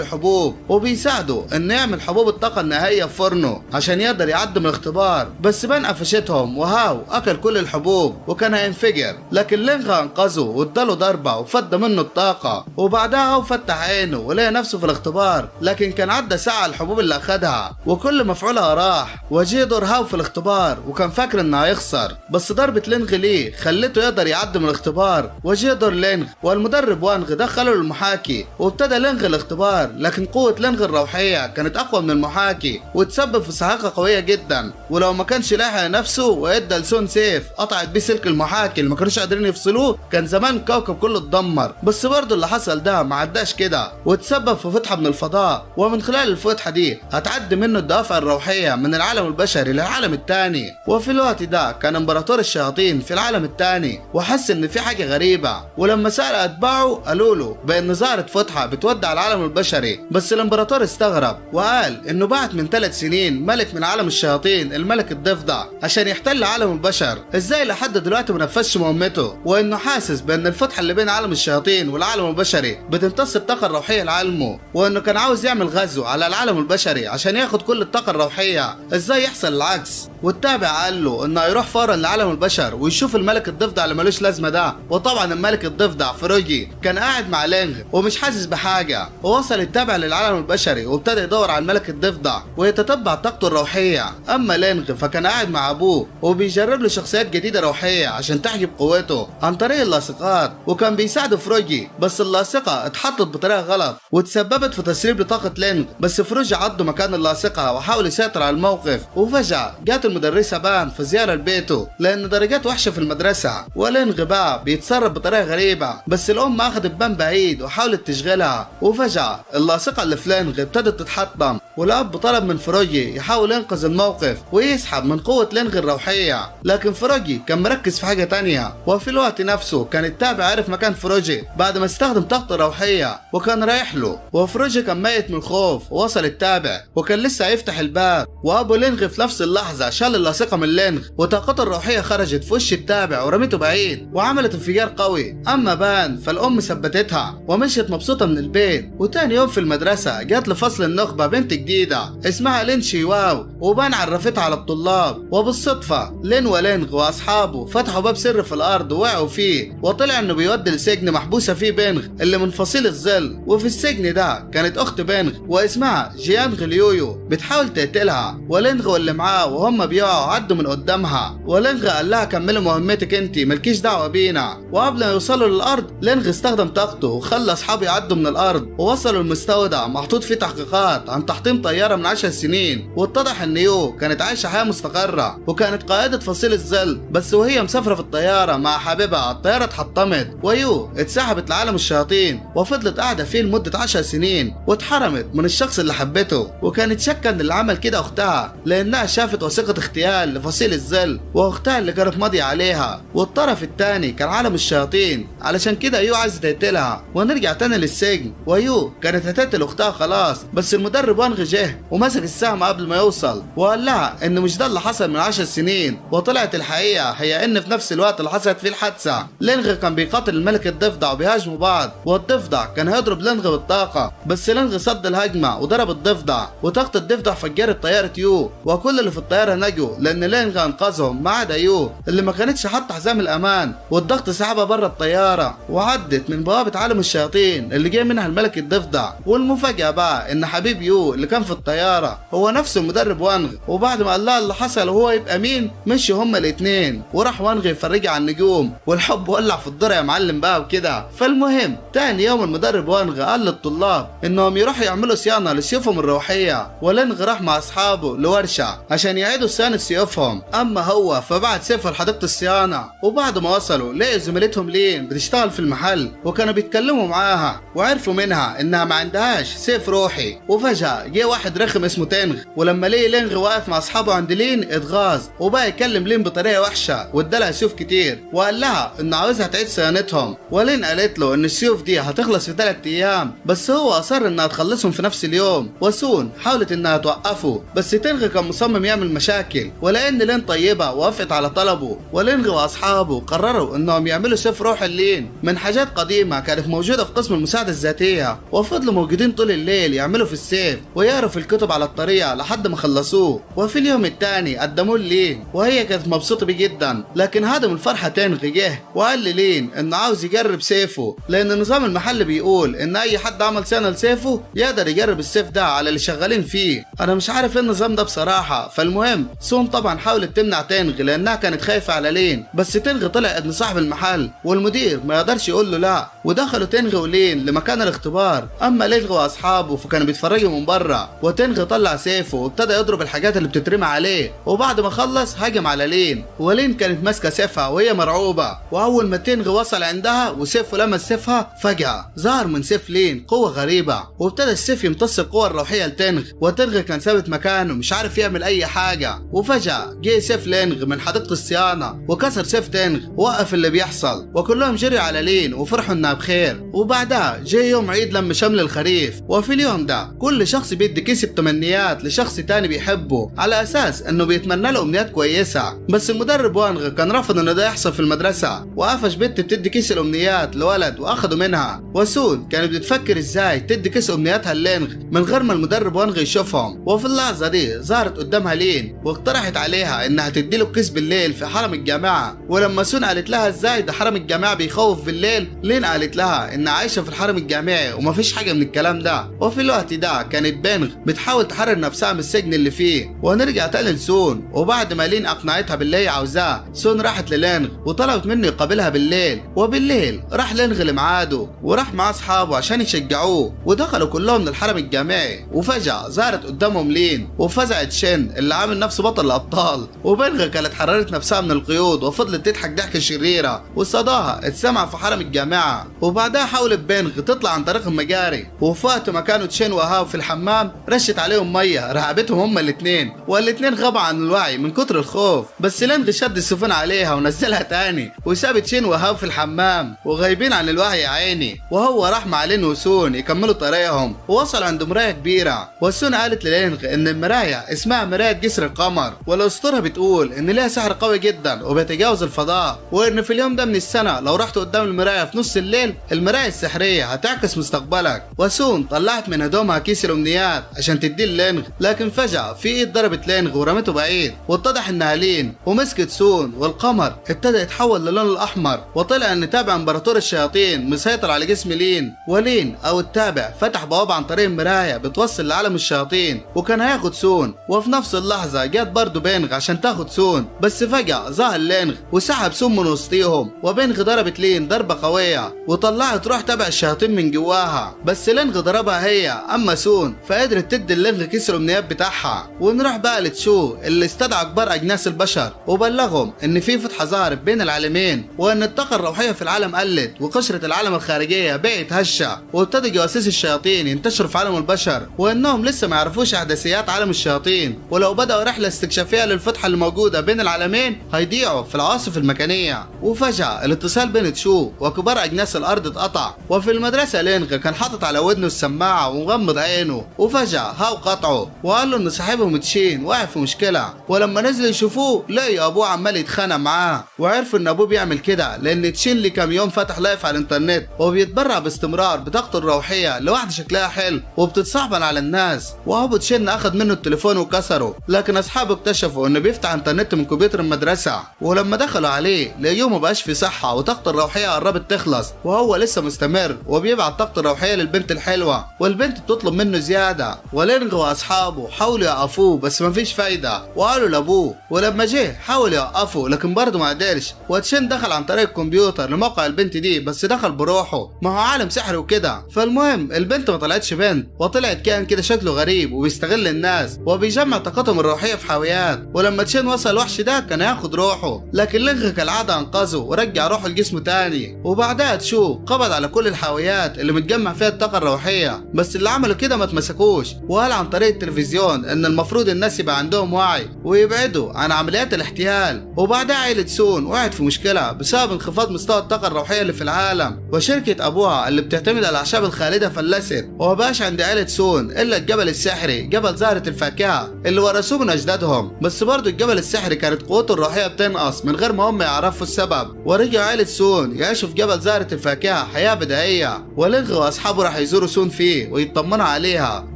الحبوب وبيساعده انه يعمل حبوب الطاقة النهائية في فرنه عشان يقدر يعدي من الاختبار، بس بان قفشتهم وهاو اكل كل الحبوب وكان هينفجر، لكن لينغ انقذه واداله ضربة وفض منه الطاقة. وبعدها هاو فتح عينه ولقى نفسه في الاختبار، لكن كان عدى ساعة الحبوب اللي اخدها وكل مفعولها راح. وجه دور هاو في الاختبار وكان فاكر انه هيخسر، بس ضربة لينغ ليه خلته يقدر يعدي من الاختبار. وجه دور لينغ والمدرب وانغ دخلوا المحاكي وابتدى لينغ الاختبار، لكن قوة لينغ الروحية كانت اقوى من المحاكي وتسبب في صاعقة قوية جدا، ولو ما كانش لاحق نفسه وادى لسون سيف قطعت بيه سلك المحاكي اللي ما كانوش قادرين يفصلوه كان زمان الكوكب كله اتدمر. بس برضه اللي حصل ده ما عداش كده وتسبب في فتحة من الفضاء، ومن خلال الفتحة دي هتعدي منه الدوافع الروحية من العالم البشري للعالم التاني. وفي الوقت ده كان امبراطور الشياطين في العالم التاني وحس ان في حاجة غريبة، ولما سأل اتباعه قالوا له بان ظهرت فتحة بتودع العالم البشري. بس الامبراطور استغرب وقال انه بعت من 3 سنين ملك من عالم الشياطين الملك الضفدع عشان يحتل عالم البشر، ازاي لحد دلوقتي ما نفذش مهمته، وانه حاسس بان الفتحة اللي بين عالم الشياطين والعالم البشري بتمتص الطاقة الروحية لعالمه، وانه كان عاوز يعمل غزو على العالم البشري عشان ياخد كل الطاقة الروحية. ازاي يحصل العكس؟ والتابع قال له انه هيروح فورا لعالم البشر ويشوف الملك الضفدع اللي ملوش لازمة ده. وطبعا الملك الضفدع فروجي كان قاعد مع لينغ ومش حاسس بحاجة، ووصل التابع للعالم البشري وابتدى يدور على الملك الضفدع ويتتبع طاقته الروحية. اما لينغ فكان قاعد مع ابوه وبيجرب له شخصيات جديدة روحية عشان تحجب قوته عن طريق اللاصقات، وكان بيساعده فروجي، بس اللاصقة اتحطت بطريقة غلط وتسببت في تسريب لطاقة لينغ، بس فروجي عضه مكان اللاصقة وحاول يسيطر على الموقف. وفجأة جات المدرسة بان في زيارة لبيته لأن درجات وحشة في المدرسة، ولينغ بقى بيتصرف بطريقة غريبة، بس الأم أخدت بان بعيد وحاولت تشغلها. وفجأة اللاصقة اللي في لينغ ابتدت تتحطم، والأب طلب من فروجي يحاول ينقذ الموقف ويسحب من قوة لينغ الروحية، لكن فروجي كان مركز في حاجة تانية. وفي الوقت نفسه كان التابع عرف مكان فروجي بعد ما استخدم طاقته الروحية وكان رايح له، وفروجي كان ميت من الخوف. ووصل التابع وكان لسه هيفتح الباب، وابو لينغ في نفس اللحظة شال اللاصقة من لينغ وطاقته الروحية خرجت في وش التابع ورميته بعيد وعملت انفجار قوي. اما بان فالام ثبتتها ومشيت مبسوطة من البيت. وتاني يوم في المدرسة جات لفصل النخبة بنت جديدة اسمها لين شيواو، وبان عرفتها على الطلاب. وبالصدفة لين ولينغ واصحابه فتحوا باب سر في الارض ووقعوا فيه، وطلع انه بيودي لسجن محبوسة فيه بينغ اللي من فصيل الظل. وفي السجن ده كانت اخت بينغ واسمها جيانغ ليويو بتحاول تقتلها، ولينغ واللي معاه وهم بيقعوا عدوا من قدامها، ولينغ قال لها كملي مهمتك انتي ملكيش دعوة بينا. وقبل ما يوصلوا للارض لينغ استخدم طاقته وخلى اصحابه يعدوا من الارض، ووصلوا المستودع محطوط فيه تحقيقات عن تحطيم طيارة من 10 سنين، واتضح ان يو كانت عايشة حياة مستقرة وكانت قائدة فصيل الظل، بس وهي مسافرة في الطيارة مع حبيبها الطيارة اتحطمت ويو اتسحبت لعالم الشياطين وفضلت قاعدة فيه لمدة 10 سنين واتحرمت من الشخص اللي حبته. وكانت شاكة ان اللي عمل كده اختها لانها شافت وثيقة اغتيال لفصيل الظل واختها اللي كانت ماضية عليها، والطرف التاني كان عالم الشياطين، علشان كده يو عايزة تقتلها. ونرجع تاني للسجن، ويو كانت هتقتل اختها خلاص، بس المدرب وانغ جه ومسك السهم قبل ما يوصل وقال لها ان مش ده اللي حصل من 10 سنين، وطلعت الحقيقة هي ان في نفس الوقت اللي حصلت فيه الحادثة لينغ كان بيقاتل الملك الضفدع وبيهاجموا بعض، والضفدع كان هيضرب لينغ بالطاقة، بس لينغ صد الهجمة وضرب الضفدع وطاقة الضفدع فجرت طيارة يو، وكل اللي في الطيارة نجوا لان لينغ انقذهم ما عدا يو اللي ما كانتش حاطة حزام الامان، والضغط سحبها بره الطيارة وعدت من بوابة عالم الشياطين اللي جاي منها الملك الضفدع. والمفاجأة بقى ان حبيب يو اللي كان كان في الطياره هو نفس المدرب وانغ، وبعد ما قال لها اللي حصل وهو يبقى مين مشي هما الاتنين، وراح وانغ يفرجها على النجوم، والحب ولع في الدره يا معلم بقى وكده. فالمهم تاني يوم المدرب وانغ قال للطلاب انهم يروحوا يعملوا صيانه لسيوفهم الروحيه، ولينغ راح مع اصحابه لورشه عشان يعيدوا صيانه سيوفهم. اما هو فبعت سيفه لحديقه الصيانه، وبعد ما وصلوا لقوا زميلتهم لين بتشتغل في المحل وكانوا بيتكلموا معاها، وعرفوا منها انها ما عندهاش سيف روحي. وفجاه جه واحد رخم اسمه تينغ، ولما لقي لينغ واقف مع اصحابه عند لين اتغاظ وبقى يكلم لين بطريقه وحشه وادالها سيوف كتير، وقال لها انه عاوزها تعيد صيانتهم. ولين قالت له ان السيوف دي هتخلص في 3 ايام، بس هو اصر انها تخلصهم في نفس اليوم. وسون حاولت انها توقفه، بس تينغ كان مصمم يعمل مشاكل، ولان لين طيبه وافقت على طلبه. ولينغ واصحابه قرروا انهم يعملوا سيف روح اللين من حاجات قديمه كانت موجوده في قسم المساعده الذاتيه، وفضلوا موجودين طول الليل يعملوا في السيف ويقروا في الكتب على الطريقه لحد ما خلصوه. وفي اليوم الثاني قدموه لين وهي كانت مبسوطه بيه جدا، لكن هادم الفرحه تينغ جه وقال لين انه عاوز يجرب سيفه، لان نظام المحل بيقول ان اي حد عمل صيانه لسيفه يقدر يجرب السيف ده على اللي شغالين فيه. انا مش عارف ايه النظام ده بصراحه. فالمهم سون طبعا حاولت تمنع تينغ لانها كانت خايفه على لين، بس تينغ طلع ابن صاحب المحل والمدير ما يقدرش يقول له لا، ودخلوا تينغ ولين لمكان الاختبار. اما لينغ واصحابه فكانوا بيتفرجوا من بره، وتينغ طلع سيفه وابتدى يضرب الحاجات اللي بتترمى عليه، وبعد ما خلص هاجم على لين، ولين كانت ماسكه سيفها وهي مرعوبه. واول ما تينغ وصل عندها وسيفه لمس سيفها فجاه ظهر من سيف لين قوه غريبه، وابتدى السيف يمتص القوه الروحيه لتينغ، وتينغ كان ثابت مكانه مش عارف يعمل اي حاجه. وفجاه جه سيف لينغ من حديقه الصيانه وكسر سيف تينغ، وقف اللي بيحصل، وكلهم جريوا على لين وفرحوا انها بخير. وبعدها جه يوم عيد لم شمل الخريف، وفي اليوم ده كل شخص بيدي كيس بتمنيات لشخص تاني بيحبه على اساس انه بيتمنى له امنيات كويسه. بس المدرب وانغ كان رافض انه ده يحصل في المدرسه، وقفش بنت بتدي كيس الامنيات لولد واخده منها. وسون كانت بتفكر ازاي تدي كيس امنياتها لينغ من غير ما المدرب وانغ يشوفهم. وفي اللحظه دي ظهرت قدامها لين واقترحت عليها انها تدي له الكيس بالليل في حرم الجامعه. ولما سون قالت لها ازاي ده حرم الجامعه بيخوف بالليل، لين قالت لها ان عايشه في الحرم الجامعي ومفيش حاجه من الكلام ده. وفي الوقت ده كانت بينغ بتحاول تحرر نفسها من السجن اللي فيه. ونرجع تاني لسون، وبعد ما لين اقنعتها باللي هي عاوزاه سون راحت للينغ وطلبت منه يقابلها بالليل. وبالليل راح لينغ لميعاده وراح مع اصحابه عشان يشجعوه، ودخلوا كلهم للحرم الجامعي. وفجاه ظهرت قدامهم لين وفزعت شين اللي عامل نفسه بطل الابطال. وبينغ كانت حررت نفسها من القيود وفضلت تضحك ضحكه شريره، وصداها اتسمع في حرم الجامعه. وبعدها حاولت بينغ تطلع عن طريق المجاري، وفي وقت ما كانوا تشين وهاو في الحمام رشت عليهم ميه رهبتهم هما الاثنين، والاثنين غابوا عن الوعي من كتر الخوف. بس لينغ شد السفن عليها ونزلها تاني، وساب تشين وهاو في الحمام وغايبين عن الوعي يا عيني. وهو راح مع لين وسون يكملوا طريقهم، ووصل عند مرايه كبيره. وسون قالت للينغ ان المرايه اسمها مرايه جسر القمر، والاسطوره بتقول ان ليها سحر قوي جدا وبيتجاوز الفضاء، وان في اليوم ده من السنه لو رحت قدام المرايه في نص الليل المرايه السحريه هتعكس مستقبلك. وسون طلعت من هدومها كيس الامنيات عشان تديه لينغ، لكن فجاه في ايد ضربت لينغ ورمته بعيد، واتضح انها لين ومسكت سون، والقمر ابتدى يتحول للون الاحمر، وطلع ان تابع امبراطور الشياطين مسيطر على جسم لين. ولين او التابع فتح بوابه عن طريق المرايه بتوصل لعالم الشياطين وكان هياخد سون. وفي نفس اللحظه جت برضه بينغ عشان تاخد سون، بس فجاه ظهر لينغ وسحب سون من وسطيهم، وبينغ ضربت لين ضربه قويه وطلعت روح تبع الشياطين من جواها. بس لينغ ضربها هي، اما سون فقدرت تدي لينغ كيس الامنيات بتاعها. ونروح بقى لتشو اللي استدعى كبار اجناس البشر وبلغهم ان في فتحه ظهرت بين العالمين، وان الطاقه الروحيه في العالم قلت وقشره العالم الخارجيه بقت هشه، وابتدى جواسيس الشياطين ينتشروا في عالم البشر، وانهم لسه ما يعرفوش احداثيات عالم الشياطين، ولو بداوا رحله استكشافيه للفتحه اللي موجوده بين العالمين هيضيعوا في العواصف المكانيه. وفجاه الاتصال بين تشو وكبار اجناس الارض اتقطع. وفي المدرسه لينغ كان حاطط على ودنه السماعه ومغمض عينه، وفجاه هاو قطعه وقال له ان صاحبهم تشين واقع في مشكله. ولما نزلوا يشوفوه لقوا ابوه عمال يتخانق معاه، وعرفوا ان ابوه بيعمل كده لان تشين اللي كام يوم فتح لايف على الانترنت وبيتبرع باستمرار بطاقته الروحيه لواحده شكلها حلو وبتتصاحبن على الناس. وابو تشين اخذ منه التليفون وكسره، لكن اصحابه اكتشفوا انه بيفتح انترنت من كمبيوتر المدرسه، ولما دخلوا عليه لقيوه مبقاش في صحه وطاقته الروحيه قربت تخلص، وهو لسه مستمر وبيبعت طاقته الروحيه للبنت الحلوه، والبنت بتطلب منه زياده كالعادة، ولينغ واصحابه حاولوا يوقفوه بس مفيش فايدة وقالوا لابوه، ولما جه حاول يوقفه لكن برضه ما قدرش. وتشين دخل عن طريق الكمبيوتر لموقع البنت دي بس دخل بروحه، ما هو عالم سحر وكده. فالمهم البنت ما طلعتش بنت وطلعت كائن كده شكله غريب وبيستغل الناس وبيجمع طاقتهم الروحية في حاويات. ولما تشين وصل الوحش ده كان هياخد روحه، لكن لينغ كالعادة انقذه ورجع روحه لجسمه تاني. وبعدها تشو قبض على كل الحاويات اللي متجمع فيها الطاقة الروحية، بس اللي عملوا كده ما اتمسكوش. وقال عن طريق التلفزيون ان المفروض الناس يبقى عندهم وعي ويبعدوا عن عمليات الاحتيال. وبعدها عائلة سون وقعت في مشكلة بسبب انخفاض مستوى الطاقة الروحية اللي في العالم، وشركة ابوها اللي بتعتمد على الاعشاب الخالدة فلست، ومبقاش عند عائلة سون الا الجبل السحري جبل زهرة الفاكهة اللي ورثوه من اجدادهم. بس برضه الجبل السحري كانت قوته الروحية بتنقص من غير ما هم يعرفوا السبب، ورجعوا عائلة سون يعيشوا في جبل زهرة الفاكهة حياة بدائية. ولينغ واصحابه راح يزوروا سون فيه ويطمنوا عليها.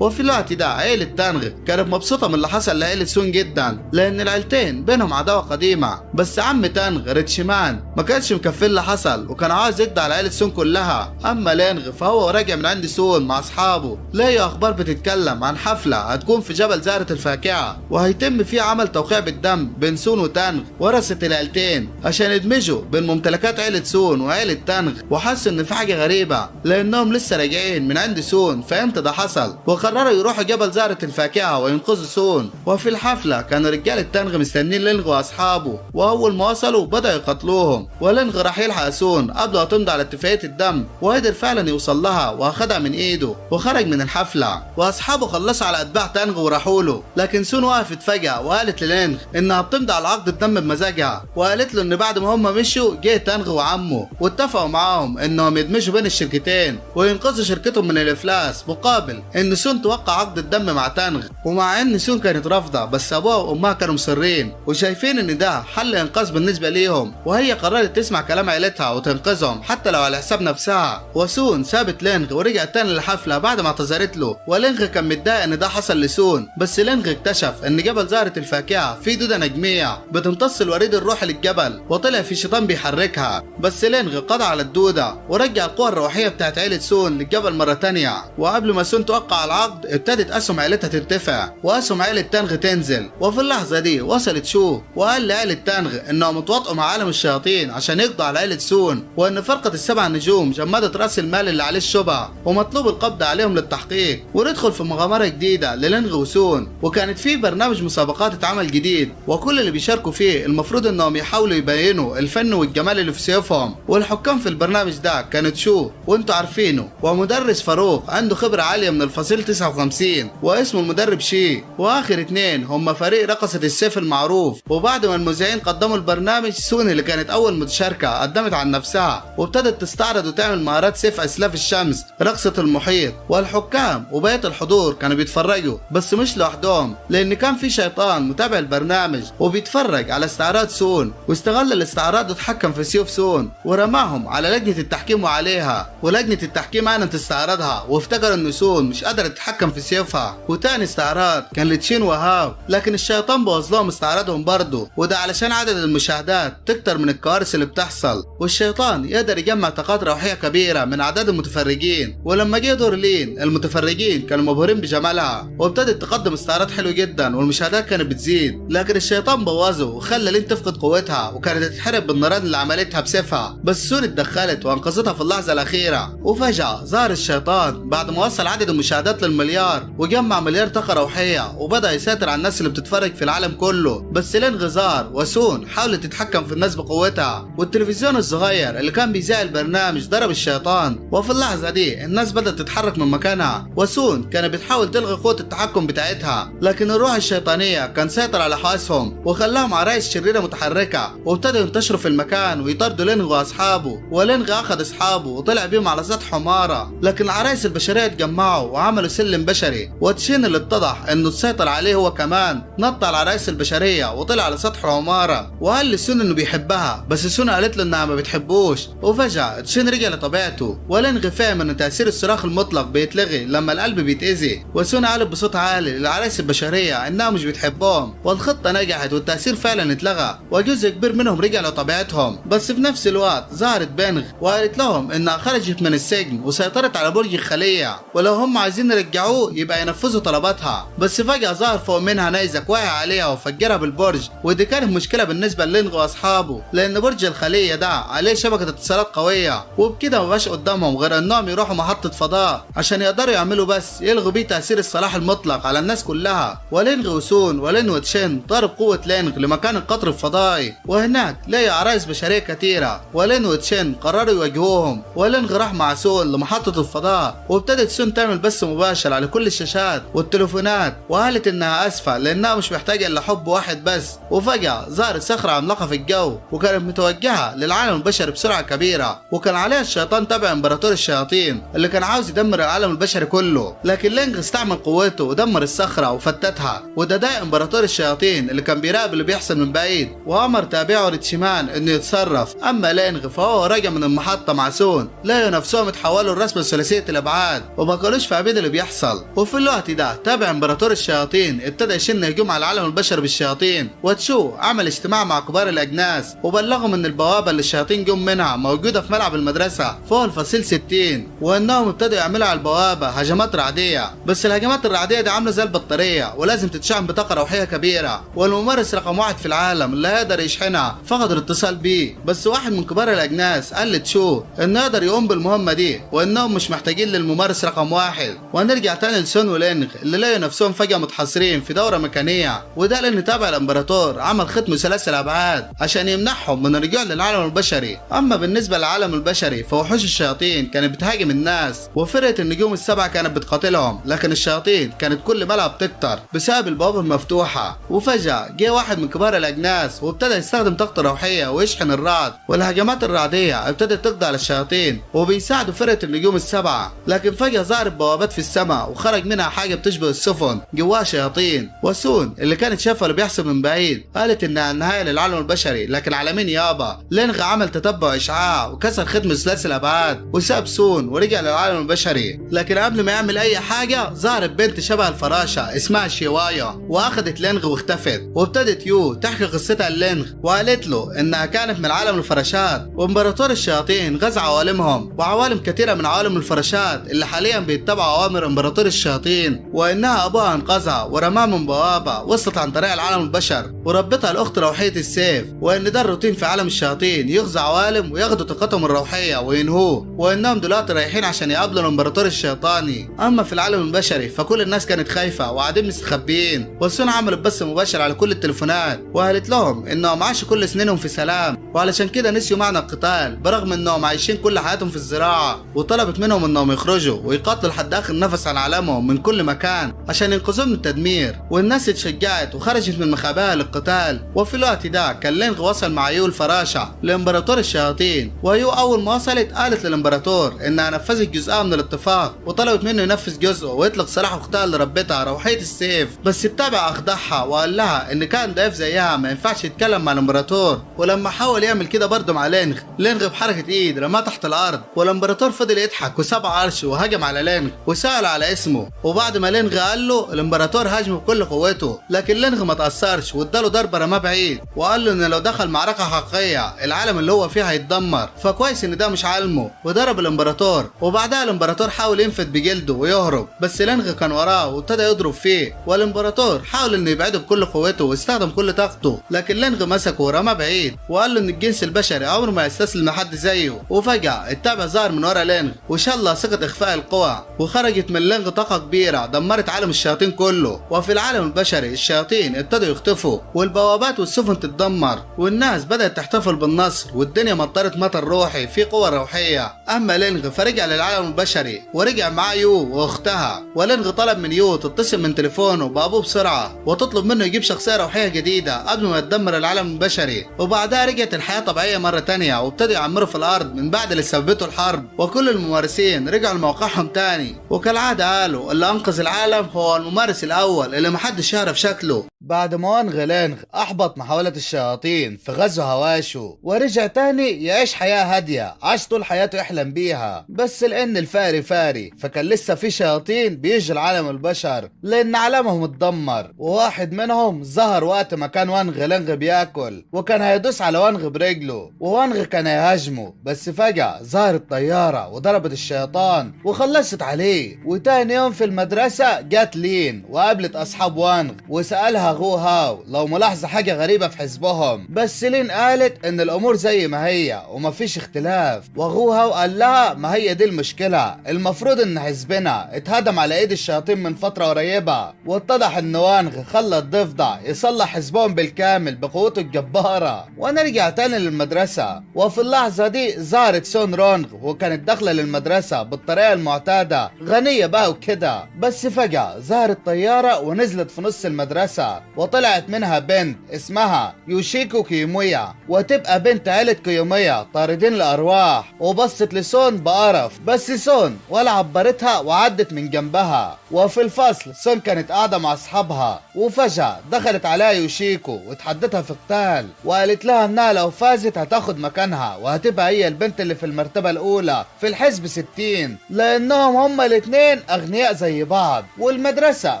وفي الوقت ده عائلة تانغ كانت مبسوطة من اللي حصل لعائلة سون جدا، لان العيلتين بينهم عداوة قديمة. بس عم تانغ ريتشمان ما كانش مكفي اللي حصل وكان عاوز يقضي على عائلة سون كلها. اما لينغ فهو راجع من عند سون مع اصحابه لقى اخبار بتتكلم عن حفلة هتكون في جبل زهرة الفاكهة وهيتم فيها عمل توقيع بالدم بين سون وتانغ ورثة العيلتين عشان يدمجوا بين ممتلكات عائلة سون وعائلة تانغ. وحسوا ان في حاجة غريبة لانهم لسه راجعين من عند سون فامتى ده حصل، وقرروا يروحوا جبل زهرة الفاكهة وينقذوا سون. وفي الحفلة كانوا رجال التانغ مستنين لينغ واصحابه، واول ما وصلوا بدأوا يقتلوهم. ولينغ راح يلحق سون قبل ما تمضي على اتفاقية الدم، وقدر فعلا يوصل لها واخدها من ايده وخرج من الحفلة. واصحابه خلصوا على اتباع تانغ وراحوا له، لكن سون وقفت فجأة وقالت للينغ انها بتمضي على عقد الدم بمزاجها، وقالت له ان بعد ما هم مشوا جه تانغ وعمه واتفقوا معاهم انهم يدمجوا بين الشركتين وينقذوا شركتهم من الافلاس مقابل ان سون توقع عقد الدم مع تانغ. ومع ان سون كانت رافضة بس ابوها وامها كانوا مصرين وشايفين ان ده حل انقاذ بالنسبة ليهم، وهي قررت تسمع كلام عيلتها وتنقذهم حتى لو على حساب نفسها. وسون سابت لينغ ورجعت تاني للحفلة بعد ما اعتذرت له. ولينغ كان متضايق ان ده حصل لسون، بس لينغ اكتشف ان جبل زهرة الفاكهة فيه دودة نجمية بتمتص الوريد الروحي للجبل وطلع في شيطان بيحركها. بس لينغ قضى على الدودة ورجع القوة الروحية بتاعت عيلة سون للجبل مرة تانية. وقبل ما سون توقع العقد ابتدت اسهم عيلتها ترتفع واسهم عيلة تانغ تنزل. وفي اللحظة دي وصلت شو وقال لعيلة تانغ انهم اتواطئوا مع عالم الشياطين عشان يقضوا على عيلة سون، وان فرقة السبع نجوم جمدت راس المال اللي عليه الشبهة ومطلوب القبض عليهم للتحقيق. وندخل في مغامرة جديدة للينغ وسون، وكانت في برنامج مسابقات اتعمل جديد وكل اللي بيشاركوا فيه المفروض انهم يحاولوا يبينوا الفن والجمال اللي في سيوفهم. والحكام في البرنامج ده كانت شو وانتوا عارفينه، ومدرس فاروق عنده خبرة عالية من الفصيل 59 واسمه المدرب شي. واخر اتنين هم فريق رقصة السيف المعروف. وبعد ما المذيعين قدموا البرنامج سون اللي كانت اول مشاركة قدمت عن نفسها وابتدت تستعرض وتعمل مهارات سيف اسلاف الشمس رقصة المحيط. والحكام وبقية الحضور كانوا بيتفرجوا بس مش لوحدهم، لان كان في شيطان متابع البرنامج وبيتفرج على استعراض سون، واستغل الاستعراض وتحكم في سيوف سون ورماهم على لجنة التحكيم وعليها. ولجنة التحكيم عانت استعراضها وافتكروا ان سون مش قادرة تتحكم في سيوفها. وتاني استعراض كان لتشين وهاو، لكن الشيطان بوظ لهم استعراضهم برضه، وده علشان عدد المشاهدات تكتر من الكوارث اللي بتحصل. والشيطان يقدر يجمع طاقات روحية كبيرة من اعداد المتفرجين. ولما جه دور لين المتفرجين كانوا مبهورين بجمالها وابتدت تقدم استعراض حلو جدا والمشاهدات كانت بتزيد، لكن الشيطان بوظه وخلى لين تفقد قوتها وكانت تتحرق بالنيران اللي عملتها بسيفها. بس سون اتدخلت وانقذتها في اللحظة الأخيرة. وفجأة ظهر الشيطان بعد ما وصل عدد المشاهدات للمليار وجمع مليار طاقة روحية وبدأ يسيطر على الناس اللي بتتفرج في العالم كله. بس لين ظهر وسون حاولت تتحكم في الناس بقوتها، والتلفزيون الصغير اللي كان بيذاع البرنامج ضرب الشيطان. وفي اللحظة دي الناس بدأت تتحرك من مكانها، وسون كانت بتحاول تلغي قوة التحكم بتاعتها، لكن الروح الشيطانية كان سيطر على حواسهم وخلاهم عرايس شريرة متحركة وابتدوا ينتشروا في المكان ويطاردوا لينغ واصحابه. ولينغ اخذ اصحابه وطلع بيهم على سطح عمارة، لكن العرايس البشرية اتجمعوا وعملوا سلم بشري. وتشين اللي اتضح انه تسيطر عليه هو كمان نط على العرايس البشرية وطلع على سطح العمارة وقال لسون انه بيحبها، بس سون قالت له انها ما بتحبوش. وفجأة تشين رجع لطبيعته. ولينغ فهم ان تأثير الصراخ المطلق بيتلغي لما القلب بيتأذي. وسون قالت بصوت عالي للعرايس البشرية انها مش بتحبهم، والخطة نجحت والتأثير فعلا اتلغى وجزء كبير منهم رجع لطبيعتهم. بس في نفس الوقت ظهرت بينغ وقالت لهم انها خرجت من السجن وسيطرت على برج الخلية، ولو هم عايزين يرجعوا يرجعوه يبقى ينفذوا طلباتها. بس فجأة ظهر فوق منها نيزك واقع عليها وفجرها بالبرج، ودي كانت مشكلة بالنسبة للينغ واصحابه لان برج الخلية ده عليه شبكة اتصالات قوية، وبكده مبقاش قدامهم غير انهم يروحوا محطة فضاء عشان يقدروا يعملوا بس يلغوا بيه تأثير الصلاح المطلق على الناس كلها. ولينغ وسون ولين وتشين طاروا بقوة لينغ لمكان القطر الفضائي، وهناك لقوا عرايس بشرية كتيرة. ولين وتشين قرروا يواجهوهم، ولينغ راح مع سون لمحطة الفضاء، وابتدت سون تعمل بث مباشر على كل الشاشات والتليفونات، وقالت انها اسفة لانها مش محتاجة الا حب واحد بس. وفجأة ظهرت صخرة عملاقة في الجو وكانت متوجهة للعالم البشري بسرعة كبيرة، وكان عليها الشيطان تبع امبراطور الشياطين اللي كان عاوز يدمر العالم البشري كله. لكن لينغ استعمل قوته ودمر الصخرة وفتتها، وده ضايق امبراطور الشياطين اللي كان بيراقب اللي بيحصل من بعيد، وامر تابعه ريتشيمان انه يتصرف. اما لينغ فهو راجع من المحطة مع سون لقوا نفسهم اتحولوا لرسم ثلاثية الابعاد وما كانوش فاهمين اللي بيحصل. وفي الوقت ده تابع امبراطور الشياطين ابتدى يشن هجوم على العالم البشري بالشياطين، وتشو عمل اجتماع مع كبار الاجناس وبلغهم ان البوابة اللي الشياطين جم منها موجودة في ملعب المدرسة فوق الفصيل 60، وانهم ابتدوا يعملوا على البوابة هجمات رعدية. بس الهجمات الرعدية دي عاملة زي البطارية ولازم تتشحن بطاقة روحية كبيرة، والممارس رقم 1 في العالم اللي هيقدر يشحنها فقد الاتصال بيه. بس واحد من كبار الاجناس قال لتشو انه يقدر يقوم بالمهمة دي وانهم مش محتاجين للممارس رقم 1. ونرجع تاني لسون ولينغ اللي لقوا نفسهم فجأة متحصرين في دورة مكانية، وده لان تابع الامبراطور عمل ختم ثلاثي الابعاد عشان يمنعهم من الرجوع للعالم البشري. اما بالنسبة للعالم البشري فوحوش الشياطين كانت بتهاجم الناس، وفرقة النجوم السبعة كانت بتقاتلهم، لكن الشياطين كانت كل ملعب تكتر بسبب البوابة المفتوحة. وفجأة جه واحد من كبار الاجناس وابتدى يستخدم طاقته الروحية ويشحن الرعد، والهجمات الرعدية ابتدت تقضي على الشياطين وبيساعدوا فرقة النجوم السبعة. لكن فجأة ظهرت بوابات في السماء وخرج منها حاجة بتشبه السفن جواها شياطين، وسون اللي كانت شايفة اللي بيحصل من بعيد قالت انها النهاية للعالم البشري. لكن على مين يابا؟ لينغ عمل تتبع اشعاع وكسر ختم ثلاثي الابعاد وساب سون ورجع للعالم البشري. لكن قبل ما يعمل اي حاجة ظهرت بنت شبه الفراشة اسمها شيوايا واخدت لينغ واختفت، وابتدت يو تحكي قصتها لينغ وقالت له انها كانت من عالم الفراشات، وامبراطور الشياطين غزا عوالمهم وعوالم كثيرة من عوالم الفراشات اللي حاليا بيتبعوا اوامر امبراطور الشياطين، وانها ابوها انقذها ورماها من بوابة وصلت عن طريق العالم البشر وربتها الاخت روحية السيف، وان ده الروتين في عالم الشياطين يغزى عوالم وياخدوا طاقتهم الروحية وينهوه، وانهم دلوقتي رايحين عشان يقابلوا الامبراطور الشيطاني. اما في العالم البشري فكل الناس كانت خايفة وقاعدين مستخبيين، وسون عملت بث مباشر على كل التليفونات وقالت لهم انهم عاشوا كل سنينهم في سلام، وعلشان كده نسيوا معنى القتال برغم انهم عايشين كل حياتهم في الزراعة، وطلبت منهم انهم يخرجوا ويقاتلوا لحد اخر نفس عن عالمهم من كل مكان عشان ينقذوهم من التدمير. والناس اتشجعت وخرجت من مخابئها للقتال. وفي الوقت ده كان لينغ وصل مع يو الفراشة لامبراطور الشياطين، ويو اول ما وصلت قالت للامبراطور انها نفذت جزءها من الاتفاق وطلبت منه ينفذ جزءه ويطلق سلاح اختها اللي ربتها روحية السيف. بس التابع اخدعها وقال لها ان كان ضيف زيها ما ينفعش يتكلم مع الامبراطور، ولما حاول يعمل كده برضه مع لينغ بحركة ايد رماه تحت الارض، والامبراطور فضل يضحك وساب عرشه وهجم على لينغ وسأل على اسمه. وبعد ما لينغ قال له الامبراطور هاجمه بكل قوته، لكن لينغ ما تأثرش واداله ضربة رماه بعيد وقال له ان لو دخل معركة حقيقية العالم اللي هو فيها هيتدمر، فكويس ان ده مش عالمه، وضرب الامبراطور. وبعدها الامبراطور حاول ينفد بجلده ويهرب، بس لينغ كان وراه وابتدى يضرب فيه، والامبراطور حاول انه يبعده بكل قوته واستخدم كل طاقته، لكن لينغ مسكه ورماه بعيد وقال له ان الجنس البشري عمره ما يستسلم لحد زيه. وفجأة التابع ظهر من ورا لينغ وشل ثقة اخفاء القوى، وخرجت من لينغ طاقة كبيرة دمرت عالم الشياطين كله. وفي العالم البشري الشياطين ابتدوا يختفوا والبوابات والسفن تتدمر، والناس بدأت تحتفل بالنصر، والدنيا مطرت مطر روحي في قوة روحية. اما لينغ فرجع للعالم البشري ورجع مع يو واختها، ولينغ طلب من يو تتصل من تليفونه بابوه بسرعة وتطلب منه يجيب شخصية روحية جديدة قبل ما يتدمر العالم البشري. وبعدها رجعت الحياة طبيعية مرة تانية وابتدوا يعمروا في الارض من بعد اللي سببته الحرب، وكل الممارسين رجعوا لموقعهم تاني. وكالعادة قالوا اللي انقذ العالم هو الممارس الاول اللي محدش يعرف شكله. بعد ما وانغ لينغ احبط محاولة الشياطين في غزو هواشو ورجع تاني يعيش حياة هادية، عاش طول حياته يحلم بيحلم بيها، بس لان الفاري فاري فكان لسه في شياطين بيجوا عالم البشر لان عالمهم اتدمر. وواحد منهم ظهر وقت ما كان وانغ لانغ بياكل، وكان هيدوس على وانغ برجله، ووانغ كان هيهاجمه، بس فجأة ظهرت طيارة وضربت الشيطان وخلصت عليه. وتاني يوم في المدرسة جات لين وقابلت اصحاب وانغ وسألها غو هاو لو ملاحظة حاجة غريبة في حزبهم، بس لين قالت ان الامور زي ما هي ومفيش اختلاف. وغو هاو قال لها ما هي دي المشكلة، المفروض ان حزبنا اتهدم على ايد الشياطين من فترة قريبة، واتضح ان وانغ خلى الضفدع يصلح حزبهم بالكامل بقوته الجبارة. ونرجع تاني للمدرسة، وفي اللحظة دي ظهرت سون رونغ وكانت داخلة للمدرسة بالطريقة المعتادة غنية بقى وكده، بس فجأة ظهرت طيارة ونزلت في نص المدرسة وطلعت منها بنت اسمها يوشيكو كيمويا، وتبقى بنت عيلة كيوميا طاردين الأرواح. وبصت لسون بقرف، بس سون ولا عبرتها وعدت من جنبها. وفي الفصل سون كانت قاعدة مع أصحابها، وفجأة دخلت عليها يوشيكو وتحدتها في قتال، وقالت لها إنها لو فازت هتاخد مكانها وهتبقى هي البنت اللي في المرتبة الأولى في الحزب 60، لأنهم هما الاتنين أغنياء زي بعض، والمدرسة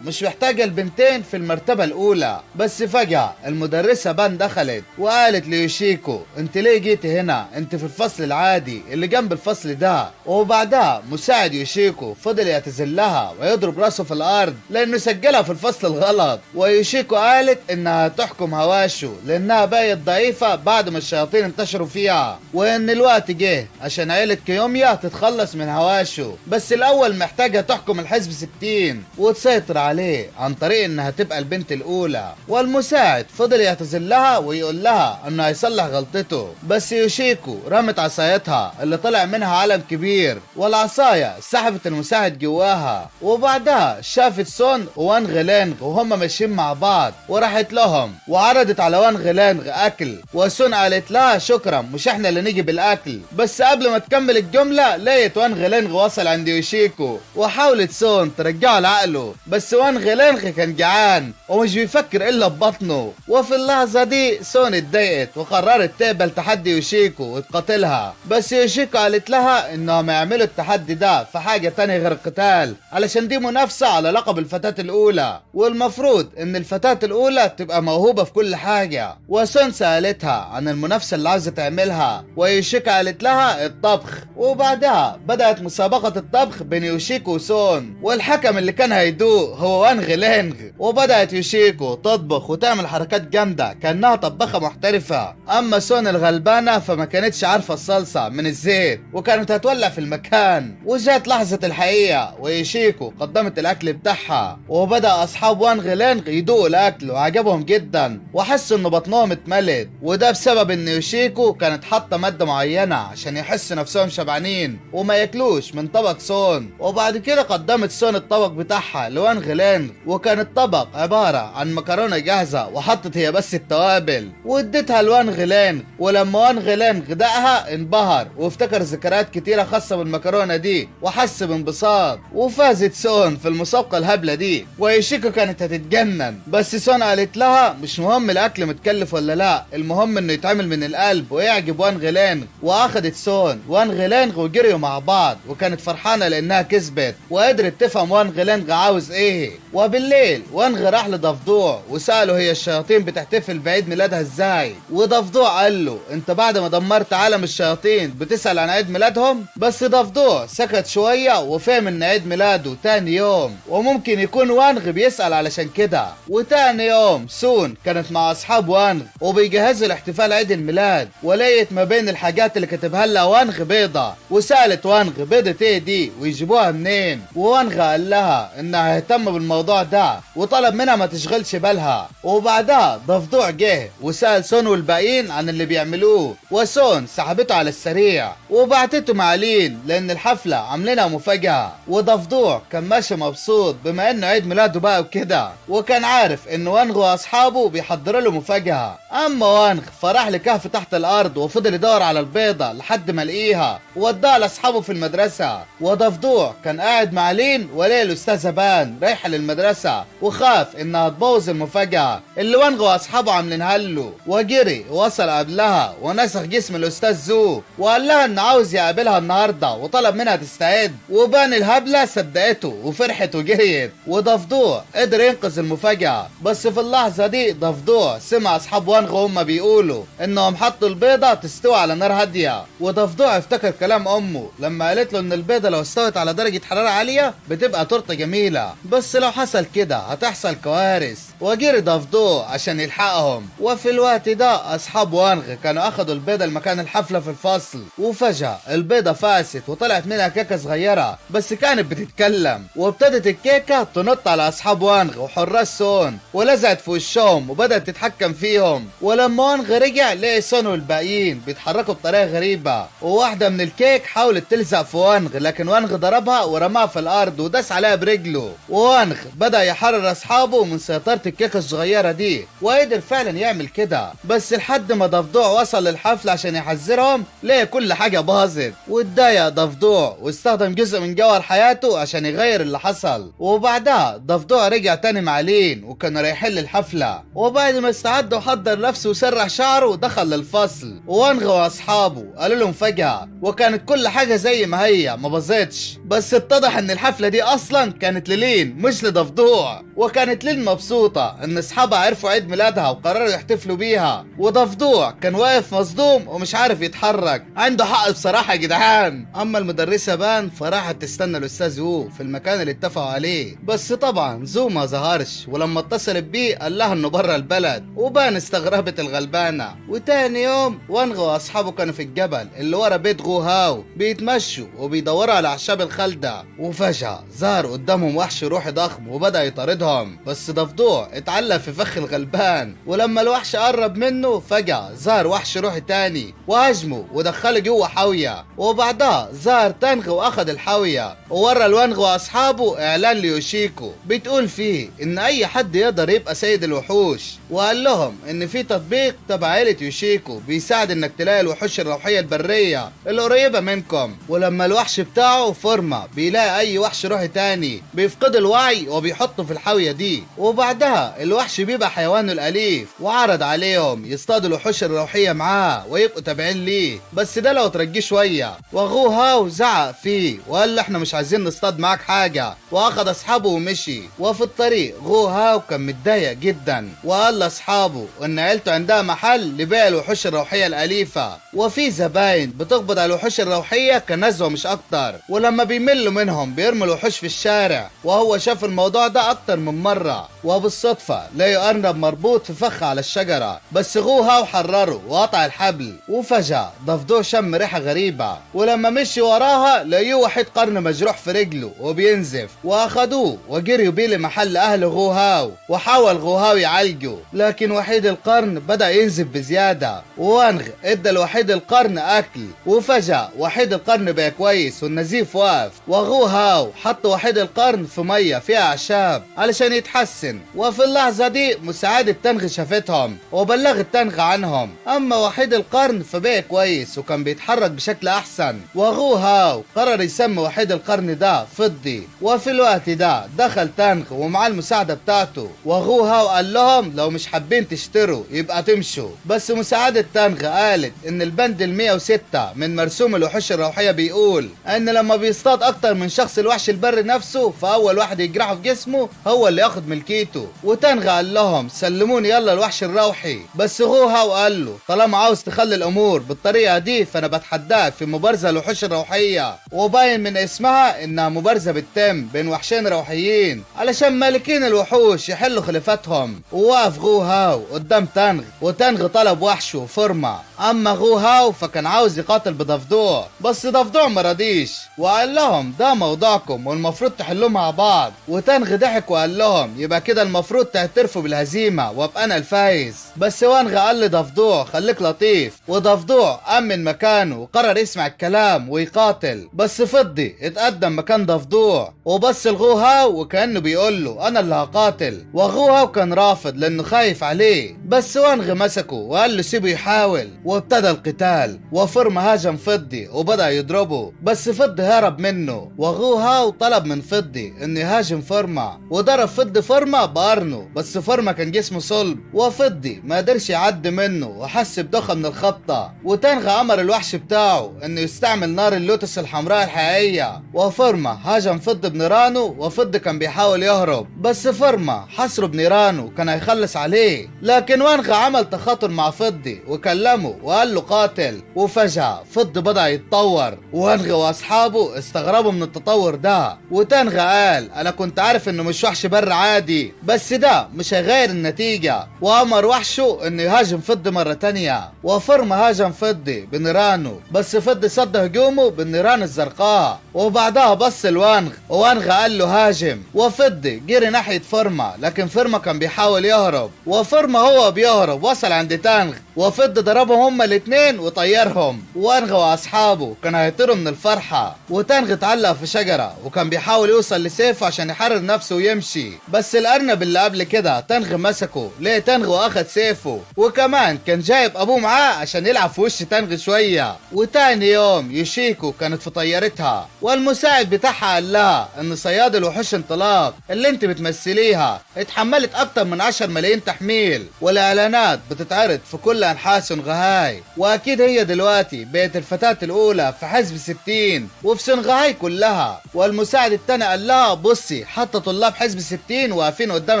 مش محتاجة البنتين في المرتبة الأولى. بس فجأة المدرسة بان دخلت وقالت ليوشيكو انت ليه جيتي هنا؟ انت في الفصل العادي اللي جنب الفصل ده. وبعدها مساعد يوشيكو فضل يعتزلها ويضرب راسه في الأرض لأنه سجلها في الفصل الغلط. ويوشيكو قالت إنها تحكم هواشو لأنها بقت ضعيفة بعد ما الشياطين انتشروا فيها، وإن الوقت جه عشان عيلة كيوميا تتخلص من هواشو، بس الأول محتاجة تحكم الحزب 60 وتسيطر عليه عن طريق إنها تبقى البنت الأولى. والمساعد فضل يعتزلها ويقول لها إنه هيصلح غلطته، بس يوشيكو رمت عصايتها اللي طلع منها علم كبير، والعصاية سحبت المساعد جواها. وبعدها شافت سون ووانغ لانغ وهم ماشيين مع بعض، وراحت لهم وعرضت على وانغ لانغ اكل، وسون قالت لها شكرا مش احنا اللي نيجي بالاكل. بس قبل ما تكمل الجمله لقيت وانغ لانغ وصل عند يوشيكو، وحاولت سون ترجعه لعقله، بس وانغ لانغ كان جعان ومش بيفكر الا ببطنه. وفي اللحظه دي سون اتضايقت وقررت تقبل تحدي يوشيكو وتقاتلها، بس يوشيكو قالت لها انهم يعملوا التحدي ده في حاجه تانية غير القتال، علشان دي منافسه على لقب الفتاة الأولى، والمفروض إن الفتاة الأولى تبقى موهوبة في كل حاجة. وسون سألتها عن المنافسة اللي عايزة تعملها، ويوشيكو قالت لها الطبخ. وبعدها بدأت مسابقة الطبخ بين يوشيكو وسون، والحكم اللي كان هيدوق هو وانغ لانغ. وبدأت يوشيكو تطبخ وتعمل حركات جامدة كأنها طباخة محترفة، أما سون الغلبانة فما كانتش عارفة الصلصة من الزيت وكانت هتولع في المكان. وجات لحظة الحقيقة ويوشيكو قدمت الأكل بتاعها، وبدأ أصحاب وانغ لانغ يدوقوا الأكل وعجبهم جدا وحسوا إن بطنهم اتملت، وده بسبب إن يوشيكو كانت حاطة مادة معينة عشان يحسوا نفسهم شبعانين وما ياكلوش من طبق سون. وبعد كده قدمت سون الطبق بتاعها لوانغ لانغ، وكان الطبق عبارة عن مكرونة جاهزة وحطت هي بس التوابل واديتها لوانغ لانغ. ولما وانغ لانغ دقها انبهر وافتكر ذكريات كتيرة خاصة بالمكرونة دي وحس بانبساط. وفازت سون في المسابقة الهبلة دي، ويوشيكو كانت هتتجنن، بس سون قالت لها مش مهم الأكل متكلف ولا لا، المهم إنه يتعمل من القلب ويعجب وانغ لانغ. وأخدت سون وانغ لانغ وجريوا مع بعض، وكانت فرحانة لأنها كسبت وقدرت تفهم وانغ لانغ عاوز إيه. وبالليل وانغ راح لضفدوع وسأله هي الشياطين بتحتفل بعيد ميلادها إزاي، وضفدوع قال له أنت بعد ما دمرت عالم الشياطين بتسأل عن عيد ميلادهم؟ بس ضفدوع سكت شوية وفهم إن عيد ميلاده تاني يوم، وممكن يكون وانغ بيسأل علشان كده. وتاني يوم سون كانت مع أصحاب وانغ وبيجهزوا لاحتفال عيد الميلاد، ولقيت ما بين الحاجات اللي كتبها لها وانغ بيضة، وسألت وانغ بيضة ايه دي ويجيبوها منين، ووانغ قال لها انها اهتم بالموضوع ده وطلب منها ما تشغلش بالها. وبعدها ضفدوع جه وسأل سون والباقيين عن اللي بيعملوه، وسون سحبته على السريع وبعتته مع لين لان الحفلة عاملينها مفاجأة. وضفدوع كان ماشي مبسوط بما انه عيد ميلاده بقى وكده، وكان عارف ان وانغ واصحابه بيحضروا له مفاجأة. اما وانغ فراح لكهف تحت الارض وفضل يدور على البيضة لحد ما لقيها ووداها لاصحابه في المدرسة. وضفدوع كان قاعد مع لين ولقى الاستاذة بان رايحة للمدرسة وخاف انها تبوظ المفاجأة اللي وانغ واصحابه عاملينها له، وجري وصل قبلها ونسخ جسم الاستاذ زو وقال لها ان عاوز عاوز يقابلها النهارده وطلب منها تستعد، وبان الهبله صدقته وفرحت وجريت، وضفدع قدر ينقذ المفاجاه. بس في اللحظه دي ضفدع سمع اصحاب وانغ هما بيقولوا انهم حطوا البيضه تستوي على نار هاديه، وضفدع افتكر كلام امه لما قالت له ان البيضه لو استوت على درجه حراره عاليه بتبقى تورته جميله، بس لو حصل كده هتحصل كوارث. وجري ضفدع عشان يلحقهم. وفي الوقت ده اصحاب وانغ كانوا اخدوا البيضه لمكان الحفله في الفصل، وفجاه البيضه فاست وطلعت منها كيكه صغيره بس كانت بتتكلم، وابتدت الكيكه تنط على اصحاب وانغ وحراس سون ولزقت في وشهم وبدات تتحكم فيهم. ولما وانغ رجع لقي سون والباقيين بيتحركوا بطريقه غريبه، وواحده من الكيك حاولت تلزق في وانغ لكن وانغ ضربها ورماها في الارض وداس عليها برجله. وانغ بدا يحرر اصحابه من سيطره الكيكه الصغيره دي، وقدر فعلا يعمل كده. بس لحد ما ضفدع وصل للحفل عشان يحذرهم لقى كل حاجه باظت، واتضايق ضفدع واستخدم جزء من جوهر حياته عشان يغير اللي حصل. وبعدها ضفدع رجع تاني مع لين وكانوا رايحين للحفله، وبعد ما استعد وحضر نفسه وسرح شعره دخل للفصل. وانغ واصحابه قالوا لهم فجأة وكانت كل حاجه زي ما هي ما باظتش، بس اتضح ان الحفله دي اصلا كانت للين مش لضفدع. وكانت لين مبسوطه ان اصحابها عرفوا عيد ميلادها وقرروا يحتفلوا بيها، وضفدع كان واقف مصدوم ومش عارف يتحرك. عنده حق بصراحه يا جدعان. اما المدرسه بان فراحت تستنى الاستاذ وو في المكان اللي اتفقوا عليه، بس طبعا زو ما ظهرش، ولما اتصلت بيه قال لها انه بره البلد، وبان استغربت الغلبانه. وتاني يوم وانغ واصحابه كانوا في الجبل اللي ورا بيت غو هاو بيتمشوا وبيدوروا على اعشاب الخلده، وفجاه ظهر قدامهم وحش روحي ضخم وبدا يطاردهم، بس ضفدع اتعلق في فخ الغلبان. ولما الوحش قرب منه فجاه ظهر وحش روحي تاني وهجمه ودخله جوه حاويه، وبعدها ظهر تانغ واخد الحاويه وورى الوانغ واصحابه اعلان ليوشيكو بتقول فيه ان اي حد يقدر يبقى سيد الوحوش، وقال لهم ان في تطبيق تبع عيله يوشيكو بيساعد انك تلاقي الوحوش الروحيه البريه القريبه منكم. ولما الوحش بتاعه فورما بيلاقي اي وحش روحي تاني بيفقد الوعي وبيحطه في الحاويه دي، وبعدها الوحش بيبقى حيوانه الاليف، وعرض عليهم يصطادوا الوحوش الروحيه معاه ويبقوا تابعين ليه، بس ده لو ترجيه شويه. وغو هاو زعق فيه وقال له احنا مش عايزين نصطاد معاك حاجه، واخد اصحابه ومشي. وفي الطريق غو هاو كان متضايق جدا وقال لاصحابه ان عيلته عندها محل لبيع الوحوش الروحيه الاليفه، وفي زباين بتقبض على الوحوش الروحيه كنزوه مش اكتر، ولما بيملوا منهم بيرموا الوحوش في الشارع. وهو شاف الموضوع ده اكتر من مره، وبالصدفه لقى ارنب مربوط في فخ على الشجره، بس غو هاو حرره وقطع الحبل. وفجاه ضفدع شم ريحه غريبه، ولما مشي وراها لقيه وحيد قرن مجروح في رجله وبينزف، واخدوه وجريوا بيه لمحل اهل غو هاو، وحاول غو هاو يعالجه، لكن وحيد القرن بدا ينزف بزياده. وانغ ادى لوحيد القرن اكل، وفجاه وحيد القرن بقى كويس والنزيف واقف. وغو هاو حط وحيد القرن في ميه فيها اعشاب علشان يتحسن. وفي اللحظه دي مساعده تنغ شافتهم وبلغت تنغ عنهم، اما وحيد القرن فبقى كويس وكان بيتحرك بشكل احسن. وغو هاو قرر يسمي وحيد القرن ده فضي. وفي الوقت ده دخل تنغ ومعاه المساعده بتاعته، وغو هاو قال لهم لو مش حابين تشتروا يبقى تمشوا. بس مساعده تنغ قالت ان البند 106 من مرسوم الوحوش الروحيه بيقول ان لما بيصطاد اكتر من شخص الوحش البري نفسه فاول واحد يجرحه في جسمه هو اللي ياخد ملكيته. وتنغ قال لهم سلموني يلا الوحش الروحي، بس غو هاو قال له طالما عاوز تخلي الامور بالطريقه دي فانا بتحداك في مبارزه الوحوش الروحيه، وباين من اسمها انها مبارزه بتتم بين وحشين روحيين علشان مالكين الوحوش يحلوا خلافاتهم. ووقف غو هاو قدام تنغ، وتنغ طلب وحشه فورما، اما غو هاو فكان عاوز يقاتل بضفدع، بس ضفدع مرضيش وقال لهم ده موضوعكم والمفروض تحلوه مع بعض. وتنغ ضحك وقال لهم يبقى كده المفروض تعترفوا بالهزيمه وابقى انا الفايز. بس وانغ قال لضفدع خليك لطيف، وضفدع امن مكانه وقرر يسمع الكلام ويقاتل. بس فضي اتقدم مكان ضفدع وبص لغو هاو وكانه بيقول له انا اللي هقاتل، وغو هاو كان رافض لانه خايف عليه، بس وانغ مسكه وقال له سيبه يحاول. وابتدى القتال، وفورما هاجم فضي وبدأ يضربه، بس فضي هرب منه. وغو هاو طلب من فضي انه يهاجم فورما وضرب فضي فورما بقرنه، بس فورما كان جسمه صلب، وفضي ما قدرش يعدي منه وحس بدوخة من الخبطة، وتنغ امر الوحش بتاعه انه يستعمل نار اللوتس الحمراء الحقيقية، وفورما هاجم فض بنيرانو، وفض كان بيحاول يهرب بس فورما حصره بنيرانو كان هيخلص عليه، لكن وانغ عمل تخاطر مع فضي وكلمه وقال له قاتل، وفجأة فض بدأ يتطور، وانغ واصحابه استغربوا من التطور ده، وتنغ قال انا كنت عارف انه مش وحش بر عادي بس ده مش هيغير النتيجة، وامر وحشه انه يهاجم فضي مرة تانية، وفورما هاجم فضي بنيرانو بس فضي صد هجومه بالنيران الزرقاء، وبعدها بص لوانغ ووانغ قال له هاجم، وفضي جري ناحية فورما لكن فورما كان بيحاول يهرب، وفورما هو بيهرب وصل عند تانغ وفضي ضربهم هما الاتنين وطيرهم، وانغ واصحابه كانوا هيطيروا من الفرحة، وتانغ اتعلق في شجرة وكان بيحاول يوصل لسيفه عشان يحرر نفسه ويمشي، بس الارنب اللي قبل كده تانغ مسكه ليه تانغ واخد سيفه، وكمان كان جايب ابوه معاه عشان يلعب في وش تانغ شوية، وتاني يوم يوشيكو كانت في طيارتها والمساعد بتاعها قال لها ان صياد الوحوش انطلاق اللي انت بتمثليها اتحملت اكتر من 10 ملايين تحميل، والاعلانات بتتعرض في كل انحاء سنغهاي، واكيد هي دلوقتي بقت الفتاة الاولى في حزب 60 وفي سنغهاي كلها، والمساعد التاني قال لها بصي حتى طلاب حزب 60 واقفين قدام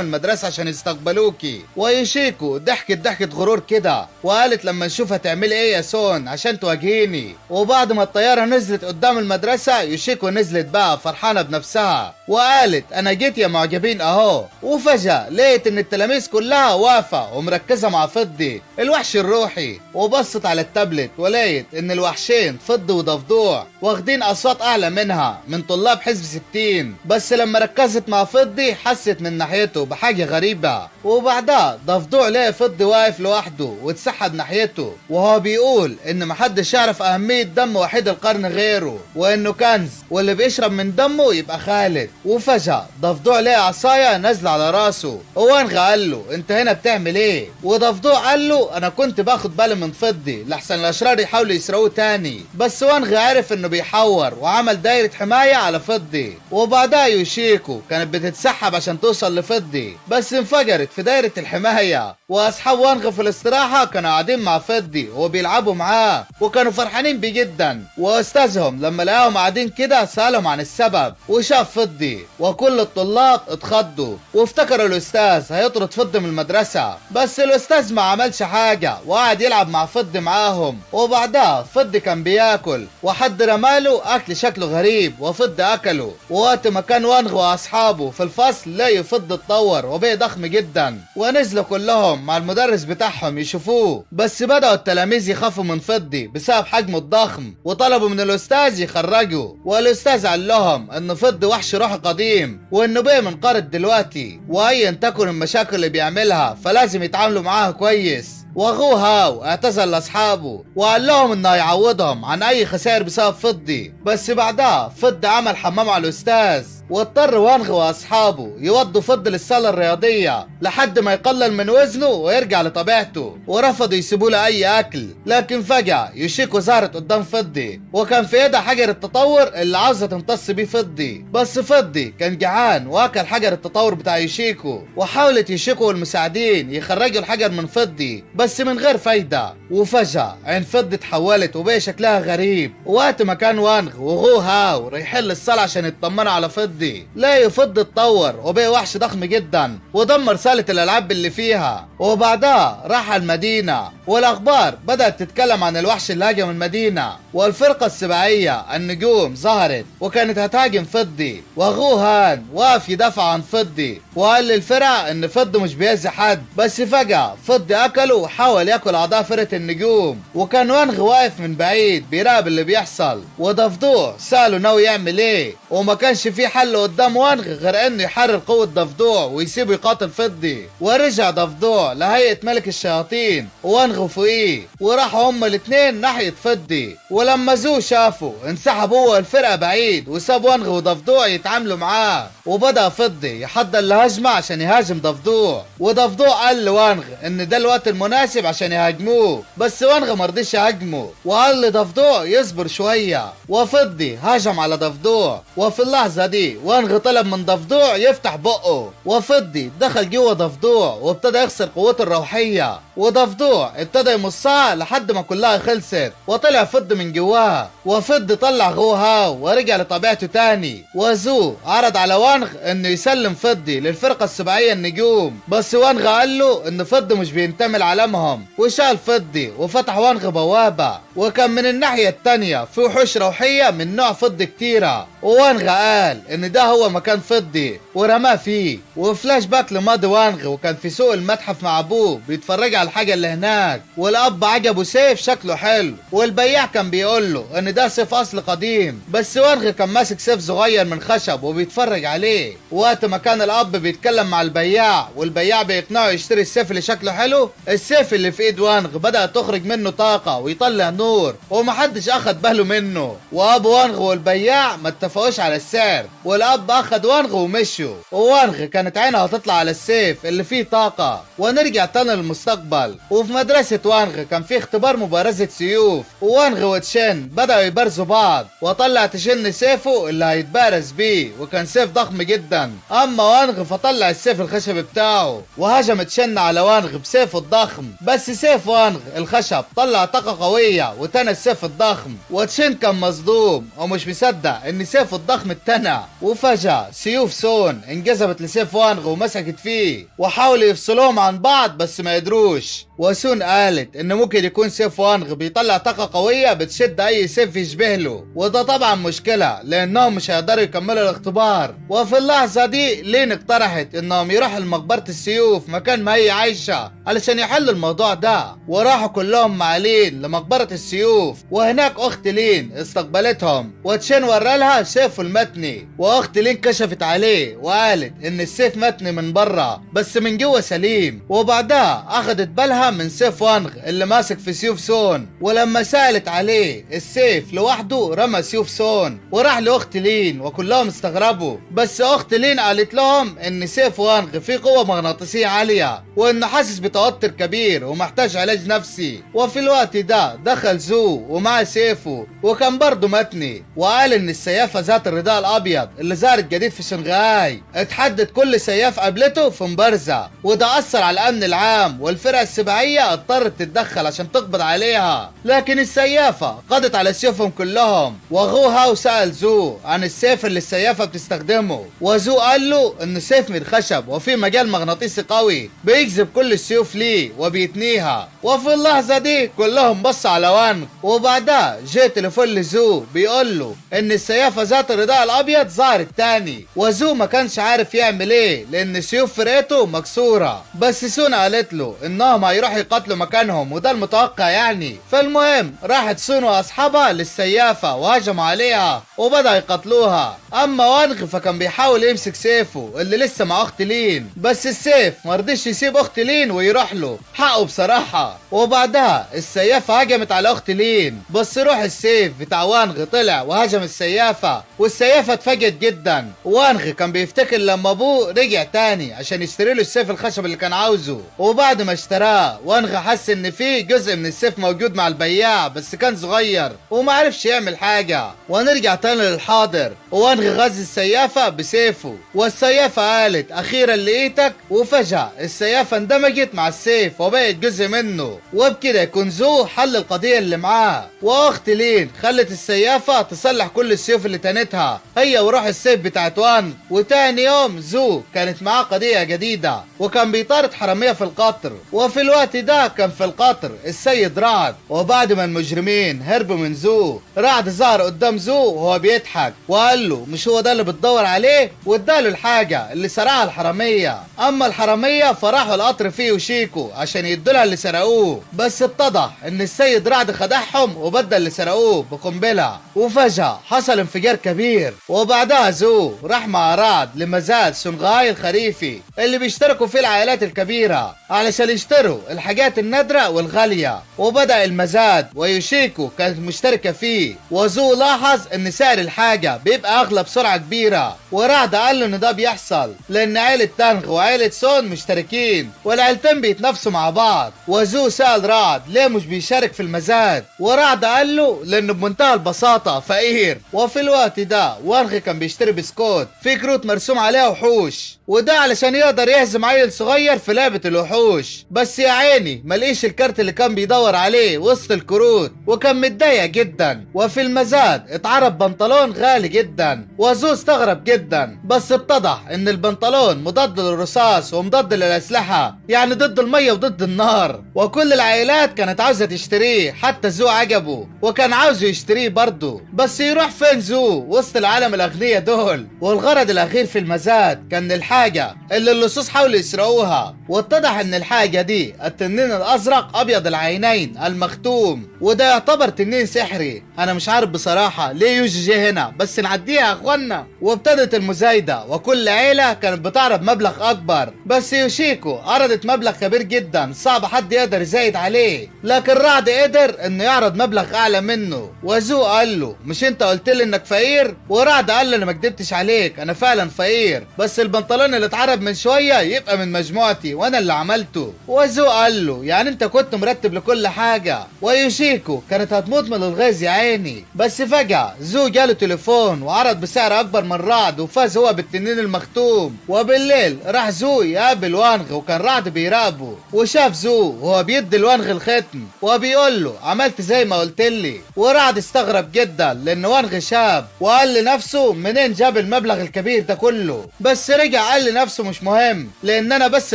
المدرسة عشان يستقبلوكي، ويوشيكو ضحكة غرور كده وقالت لما نشوف هتعملي ايه يا سون عشان تواجهيني، وبعد ما الطيارة نزلت قدام المدرسة يوشيكو نزلت بقى فرحانة بنفسها وقالت انا جيت يا معجبين اهو، وفجأة لقيت ان التلاميذ كلها واقفة ومركزة مع فضي الوحش الروحي، وبصت على التابلت ولقيت ان الوحشين فضي وضفدوع واخدين اصوات اعلى منها من طلاب حزب 60، بس لما ركزت مع فضي حست من ناحيته بحاجة غريبة، وبعدها ضفدوع لقى فضي واقف لوحده واتسحب ناحيته وهو بيقول ان محدش يعرف اهمية دم وحيد القرن غيره وانه كنز واللي بيشرب من دمه يبقى خالد، وفجأة ضفدوع لقى عصاية نازلة على راسه، وانغ قال له انت هنا بتعمل ايه، وضفدوع قال له انا كنت باخد بالي من فضي لحسن الاشرار يحاولوا يسرقوه تاني، بس وانغ عرف انه بيحور وعمل دايرة حماية على فضي، وبعدها يوشيكو كانت بتتسحب عشان توصل لفضي بس انفجرت في دايرة الحماية، واصحاب وانغ في الاستراحة كانوا قاعدين مع فضي وبيلعبوا معاه وكانوا فرحانين بيه جدا، واستاذهم لما لقاهم قاعدين كده سألهم عن السبب وشاف فضي، وكل الطلاب اتخضوا وافتكروا الاستاذ هيطرد فضي من المدرسة، بس الاستاذ ما عملش حاجة وقعد يلعب مع فضي معاهم، وبعدها فضي كان بياكل وحد رماله اكل شكله غريب وفضي اكله، ووقت ما كان وانغ واصحابه في الفصل لقوا فضي اتطور وبقى ضخم جدا، ونزلوا كلهم مع المدرس بتاعهم يشوفوه، بس بدأوا التلاميذ يخافوا من فضي بسبب حجمه الضخم وطلبوا من الاستاذ يخرجوا، والاستاذ قال لهم ان فضي وحش روح قديم وانه بقى منقرض دلوقتي وايا تكن المشاكل اللي بيعملها فلازم يتعاملوا معاها كويس، واخوه هاو اعتذر لاصحابه وقال لهم انه هيعوضهم عن اي خسائر بسبب فضي، بس بعدها فضي عمل حمام على الاستاذ واضطر وانغ واصحابه يودوا فضي للصاله الرياضيه لحد ما يقلل من وزنه ويرجع لطبيعته، ورفضوا يسيبوا له اي اكل، لكن فجاه يوشيكو ظهرت قدام فضي وكان في ايدها حجر التطور اللي عاوزه تمتص بيه فضي، بس فضي كان جعان واكل حجر التطور بتاع يوشيكو، وحاولت يوشيكو والمساعدين يخرجوا الحجر من فضي بس من غير فايده، وفجاه عين فضي اتحولت وبقى شكلها غريب، وقت ما كان وانغ واخوه هاو رايحين للصاله عشان يطمنوا على فضي لاقي فضي اتطور وبقى وحش ضخم جدا ودمر صاله الالعاب اللي فيها، وبعدها راح المدينه والاخبار بدات تتكلم عن الوحش اللي هاجم المدينه، والفرقه السباعيه النجوم ظهرت وكانت هتهاجم فضي، واخوه هان وقف يدافع عن فضي وقال للفرقه ان فضي مش بيأذي حد، بس فجاه فضي اكله وحاول ياكل اعضاء فرقه النجوم، وكان وانغ واقف من بعيد بيراقب اللي بيحصل، وضفدوع ساله ناوي يعمل ايه، وما كانش في حل قدام وانغ غير انه يحرر قوه ضفدوع ويسيبه يقاتل فضي، ورجع ضفدوع لهيئه ملك الشياطين، وانغ وانغ فوقيه، وراحوا هما الاتنين ناحية فضي. ولما زو شافه انسحب هو الفرقة بعيد، وساب وانغ وضفدوع يتعاملوا معاه. وبدأ فضي يحضر لهجمة عشان يهاجم ضفدوع، وضفدوع قال لوانغ ان ده الوقت المناسب عشان يهاجموه، بس وانغ مرضيش يهاجمه وقال لضفدوع يصبر شوية. وفضي هاجم على ضفدوع، وفي اللحظة دي وانغ طلب من ضفدوع يفتح بقه، وفضي دخل جوه ضفدوع وابتدى يخسر قوته الروحية، وضفدوع ابتدى يمصها لحد ما كلها خلصت، وطلع فضي من جواها. وفضي طلع غوها ورجع لطبيعته تاني. وزو عرض على وانغ انه يسلم فضي للفرقة السباعية النجوم، بس وانغ قال له ان فضي مش بينتمي لعالمهم، وشال فضي وفتح وانغ بوابة. وكان من الناحية التانية في وحوش روحية من نوع فضي كتيرة، ووانغ قال ان ده هو مكان فضي ورماه فيه. وفلاش باك لماضي وانغ وكان في سوق المتحف مع ابوه بيتفرج على الحاجة اللي هناك، والاب عجبه سيف شكله حلو، والبياع كان بيقول له ان ده سيف اصل قديم، بس وانغ كان ماسك سيف صغير من خشب وبيتفرج عليه. وقت ما كان الاب بيتكلم مع البياع والبياع بيقنعه يشتري السيف اللي شكله حلو، السيف اللي في ايد وانغ بدأت تخرج منه طاقة ويطلع نور، ومحدش اخد باله منه. وابو وانغ والبياع ما اتفقوش على السعر، والاب اخد وانغ ومشوا. ووانغ كانت عينها هتطلع على السيف اللي فيه طاقة. ونرجع تاني للمستقبل، وفي مدرسة وانغ كان في اختبار مبارزة سيوف، ووانغ وتشين بدأوا يبارزوا بعض، وطلع تشين سيفه اللي هيتبارز بيه، وكان سيف ضخم جدا. اما وانغ فطلع السيف الخشب بتاعه وهجم تشين على وانغ بسيفه الضخم، بس سيف وانغ الخشب طلع طاقة قوية وتنى السيف الضخم. وتشين كان مصدوم ومش مصدق ان سيفه الضخم اتنى. وفجأة سيوف سون انجذبت لسيف وانغ ومسكت فيه، وحاولوا يفصلوهم عن بعض بس ما قدروش. وسون قالت ان ممكن يكون سيف وانغ بيطلع طاقة قوية بتشد اي سيف يشبه له، وده طبعا مشكلة لانهم مش هيقدروا يكملوا الاختبار. وفي اللحظة دي لين اقترحت انهم يروحوا لمقبرة السيوف مكان ما هي عايشة علشان يحلوا الموضوع ده. وراحوا كلهم مع لين لمقبرة السيوف، وهناك اخت لين استقبلتهم، وتشين ورى لها سيفه المتني، واخت لين كشفت عليه وقالت ان السيف متني من بره بس من جوه سليم. وبعدها اخدت بالها من سيف وانغ اللي ماسك في سيوف سون، ولما سألت عليه السيف لوحده رمى سيوف سون وراح لاخت لين، وكلهم استغربوا. بس اخت لين قالت لهم ان سيف وانغ فيه قوة مغناطيسية عالية، وانه حاسس بتوتر كبير ومحتاج علاج نفسي. وفي الوقت ده دخل زو ومعه سيفه وكان برضه متني، وقال ان السيافة ذات الرداء الابيض اللي ظهرت جديد في شنغهاي اتحدد كل سياف قابلته في مبارزة، وده اثر على الامن العام، والفرقة السباعية اضطرت تتدخل عشان تقبض عليها. لكن السيافة قضت على سيوفهم كلهم. وغوها وسأل زو عن السيف اللي السيافة بتستخدمه، وزو قال له انه سيف من خشب وفي مجال مغناطيسي قوي بيجذب كل السيوف ليه وبيتنيها. وفي اللحظة دي كلهم بصوا على وانغ، وبعدها جه تليفون لزو بيقول له ان السيافة ذات الرداء الابيض ظهرت تاني. وزو ما كانش عارف يعمل ايه لان سيوف فرقته مكسورة، بس سون قالت له انهم هيروحوا يقاتلوا مكانهم وده المتوقع يعني. فالمهم راحت سون واصحابها للسيافة وهجموا عليها وبدأ يقتلوها. اما وانغ فكان بيحاول يمسك سيفه اللي لسه مع اخت لين، بس السيف مرضيش يسيب اخت لين ويروح له حقه بصراحة. وبعدها السيافة هجمت على اخت لين، بس روح السيف بتاع وانغ طلع وهجم السيافة، والسيافة اتفاجئت جدا. وانغ كان بيفتكر لما ابوه رجع تاني عشان يشتري له السيف الخشب اللي كان عاوزه، وبعد ما اشتراه وانغ حس ان في جزء من السيف موجود مع البياع بس كان صغير وما عرفش يعمل حاجة. ونرجع تاني للحاضر، وانغ غز السيافة بسيفه، والسيافة قالت اخيرا لقيتك. وفجأة السيافة اندمجت مع السيف وبقت جزء منه، وبكده يكون زو حل القضية اللي معاه. واخت لين خلت السيافة تصلح كل السيوف اللي تنتها هي وروح السيف بتاعت وانغ. وتاني يوم زو كانت معاه قضية جديدة وكان بيطارد حرامية في القطر، وفي الوقت ده كان في القطر السيد رعد. وبعد ما المجرمين هربوا من زو، رعد ظهر قدام زو وهو بيضحك وقال له مش هو ده اللي بتدور عليه، واداله الحاجة اللي سرقها الحرامية. اما الحرامية فراحوا القطر فيه وشيكو عشان يدولها اللي سرقوه، بس اتضح ان السيد رعد الرعد خدعهم وبدل اللي سرقوه بقنبلة، وفجأة حصل انفجار كبير. وبعدها زو راح مع رعد لمزاد سونغهاي الخريفي اللي بيشتركوا فيه العائلات الكبيرة علشان يشتروا الحاجات النادرة والغالية. وبدأ المزاد ويوشيكو كانت مشتركة فيه، وزو لاحظ ان سعر الحاجة بيبقى اغلى بسرعة كبيرة، ورعد قال له ان ده بيحصل لان عائلة تانغ وعائلة سون مشتركين والعيلتين بيتنافسوا مع بعض. وزو سأل رعد ليه مش بيشارك في المزاد، ورعد قال له لانه بمنتهى البساطة فقير. وفي الوقت ده وانغ كان بيشتري بسكوت في كروت مرسوم عليها وحوش، وده علشان يقدر يهزم عيل صغير في لعبة الوحوش. بس يا عيني ملقيش الكارت اللي كان بيدور عليه وسط الكروت وكان متضايق جدا. وفي المزاد اتعرض بنطلون غالي جدا، وزو استغرب جدا، بس اتضح ان البنطلون مضاد للرصاص ومضاد للأسلحة، يعني ضد المية وضد النار. وكل العائلات كانت عاوزة تشتريه، حتى زو عجبه وكان عاوزه يشتريه برضه، بس يروح فين زو وسط العالم الأغنياء دول؟ والغرض الأخير في المزاد كان الحاجة اللي اللصوص حاولوا يسرقوها، واتضح ان الحاجة دي التنين الازرق ابيض العينين المختوم، وده يعتبر تنين سحري. انا مش عارف بصراحة ليه يوجي جه هنا، بس نعديها يا اخوانا. وابتدت المزايدة وكل عيلة كانت بتعرض مبلغ اكبر، بس يوشيكو عرضت مبلغ كبير جدا صعب حد يقدر يزايد عليه، لكن رعد قدر انه يعرض مبلغ اعلى منه. وزو قال له مش انت قلت لي انك فقير؟ ورعد قال له انا ما كدبتش عليك، انا فعلا فقير، بس البنطلون اللي اتعرض من شوية يبقى من مجموعتي وانا اللي عملته. وزو قال له يعني انت كنت مرتب لكل حاجة. ويوشيكو كانت هتموت من الغيظ يا عيني، بس فجأة زو جاله تليفون وعرض بسعر اكبر من رعد، وفاز هو بالتنين المختوم. وبالليل راح زو يقابل وانغ وكان رعد بيراقبه، وشاف زو وهو بيدي الوانغ الختم وبيقول له عملت زي ما قلت لي. ورعد استغرب جدا لان وانغ شاب، وقال لنفسه منين جاب المبلغ الكبير ده كله، بس رجع قال لنفسه مش مهم لان انا بس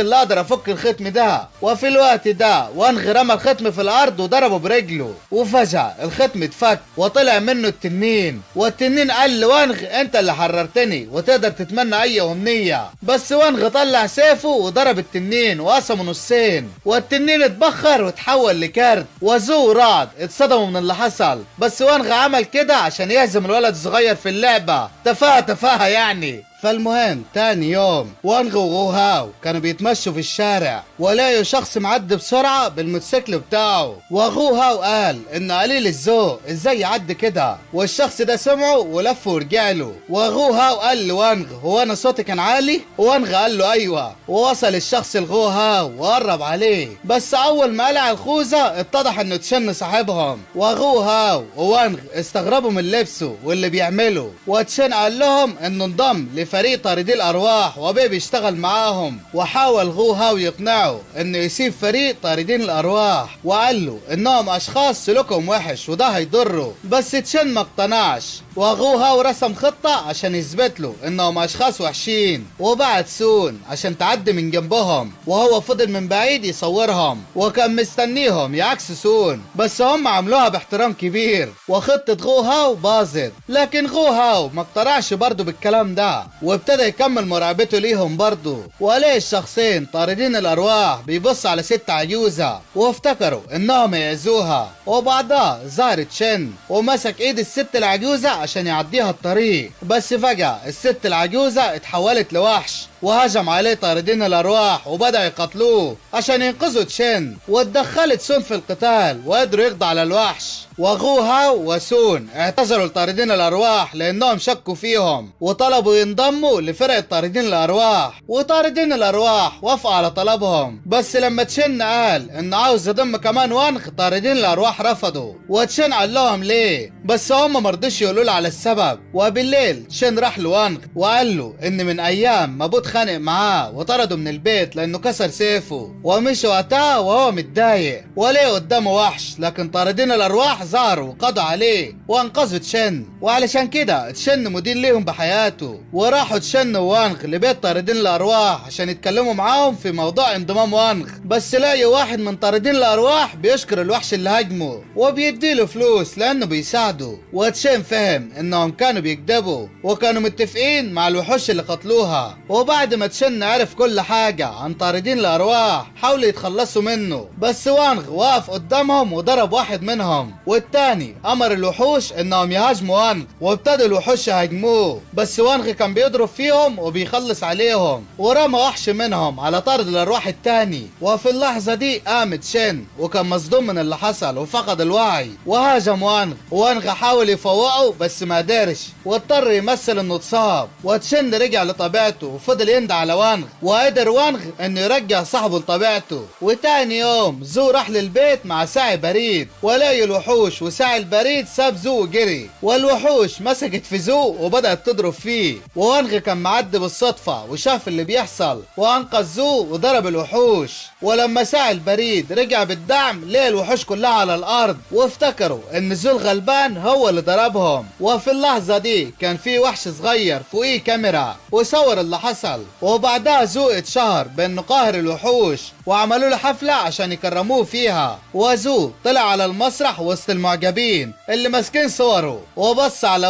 اللي اقدر افك الختم ده. وفي الوقت ده وانغ رمى الختم في الارض وضربه برجله، وفجأة الختم اتفك وطلع منه التنين. والتنين قال لوانغ انت اللي حررتني وتقدر تتمنى اي امنية، بس وانغ طلع سيفه وضرب التنين وقسمه نصين، والتنين اتبخر وتحول لكارت. وزو ورعد اتصدموا من اللي حصل، بس وانغ عمل كده عشان يهزم الولد الصغير في اللعبة، تفاهة يعني. فالمهم تاني يوم وانغ وغو هاو كانوا بيتمشوا في الشارع ولقوا شخص معدي بسرعة بالموتوسيكل بتاعه، وغو هاو قال انه قليل الذوق ازاي يعدي كده، والشخص ده سمعه ولف ورجع له. وغو هاو قال لوانغ هو انا صوتي كان عالي؟ وانغ قال له ايوه. ووصل الشخص لغو هاو وقرب عليه، بس اول ما قلع الخوذة اتضح انه تشن صاحبهم. وغو هاو ووانغ استغربوا من لبسه واللي بيعمله، وتشن قال لهم انه انضم فريق طاردي الارواح وبيه بيشتغل معاهم. وحاول غو هاو يقنعه انه يسيب فريق طاردين الارواح، وقال له انهم اشخاص سلوكهم وحش وده هيضره، بس تشن ما اقتنعش. وغو هاو رسم خطة عشان يثبت له انهم اشخاص وحشين، وبعت سون عشان تعدي من جنبهم، وهو فضل من بعيد يصورهم وكان مستنيهم يعكسوا سون، بس هم عملوها باحترام كبير. وخطة غو هاو باظت، لكن غو هاو ما اقتنعش برضه بالكلام ده، وابتدى يكمل مراقبته ليهم برضه. وليه الشخصين طاردين الارواح بيبص على ست عجوزة وافتكروا انهم يعزوها، وبعدها ظهرت شن ومسك ايد الست العجوزة عشان يعديها الطريق، بس فجأة الست العجوزة اتحولت لوحش وهجم عليه طاردين الارواح وبدأ يقتلوه عشان ينقذوا تشين. واتدخلت سون في القتال وقدروا يقضوا على الوحش. وغو هاو وسون اعتذروا لطاردين الارواح لانهم شكوا فيهم وطلبوا ينضموا لفرقة طاردين الارواح، وطاردين الارواح وافقوا على طلبهم، بس لما تشين قال انه عاوز يضم كمان وانغ طاردين الارواح رفضوا. وتشين قال لهم ليه، بس هم مرضوش يقولوا له على السبب. وبالليل تشين راح لوانغ وقال له ان من ايام ما ابوه اتخانق معاه وطرده من البيت لانه كسر سيفه، ومشي وقتها وهو متضايق وليه قدامه وحش، لكن طاردين الارواح ظهروا وقضوا عليه وانقذوا تشن، وعلشان كده تشن مدين ليهم بحياته. وراحوا تشن ووانغ لبيت طاردين الارواح عشان يتكلموا معاهم في موضوع انضمام وانغ، بس لاقي واحد من طاردين الارواح بيشكر الوحش اللي هاجمه وبيديله فلوس لانه بيساعده. وتشن فهم انهم كانوا بيكذبوا وكانوا متفقين مع الوحوش اللي قتلوها. وبعد وبعد ما تشن عرف كل حاجة عن طاردين الأرواح حاولوا يتخلصوا منه، بس وانغ وقف قدامهم وضرب واحد منهم، والتاني أمر الوحوش إنهم يهاجموا وانغ، وابتدوا الوحوش يهاجموه، بس وانغ كان بيضرب فيهم وبيخلص عليهم، ورمى وحش منهم على طارد الأرواح التاني. وفي اللحظة دي قام تشن وكان مصدوم من اللي حصل وفقد الوعي، وهاجم وانغ حاول يفوقه بس ما قدرش، واضطر يمثل انه اتصاب، وتشن رجع لطبيعته وفضل يندى على وانغ، وقدر وانغ انه يرجع صاحبه لطبيعته. وتاني يوم زو راح للبيت مع ساعي بريد، ولاقي الوحوش وساعي البريد ساب زو وجري، والوحوش مسكت في زو وبدأت تضرب فيه، ووانغ كان معدي بالصدفة وشاف اللي بيحصل وانقذ زو وضرب الوحوش. ولما ساعي البريد رجع بالدعم لقى الوحوش كلها على الارض، وافتكروا ان زو الغلبان هو اللي ضربهم. وفي اللحظة دي كان في وحش صغير فوقيه كاميرا وصور اللي حصل، وبعدها زو اتشهر بانه قاهر الوحوش، وعملوا له حفلة عشان يكرموه فيها. وزو طلع على المسرح وسط المعجبين اللي ماسكين صوره، وبص على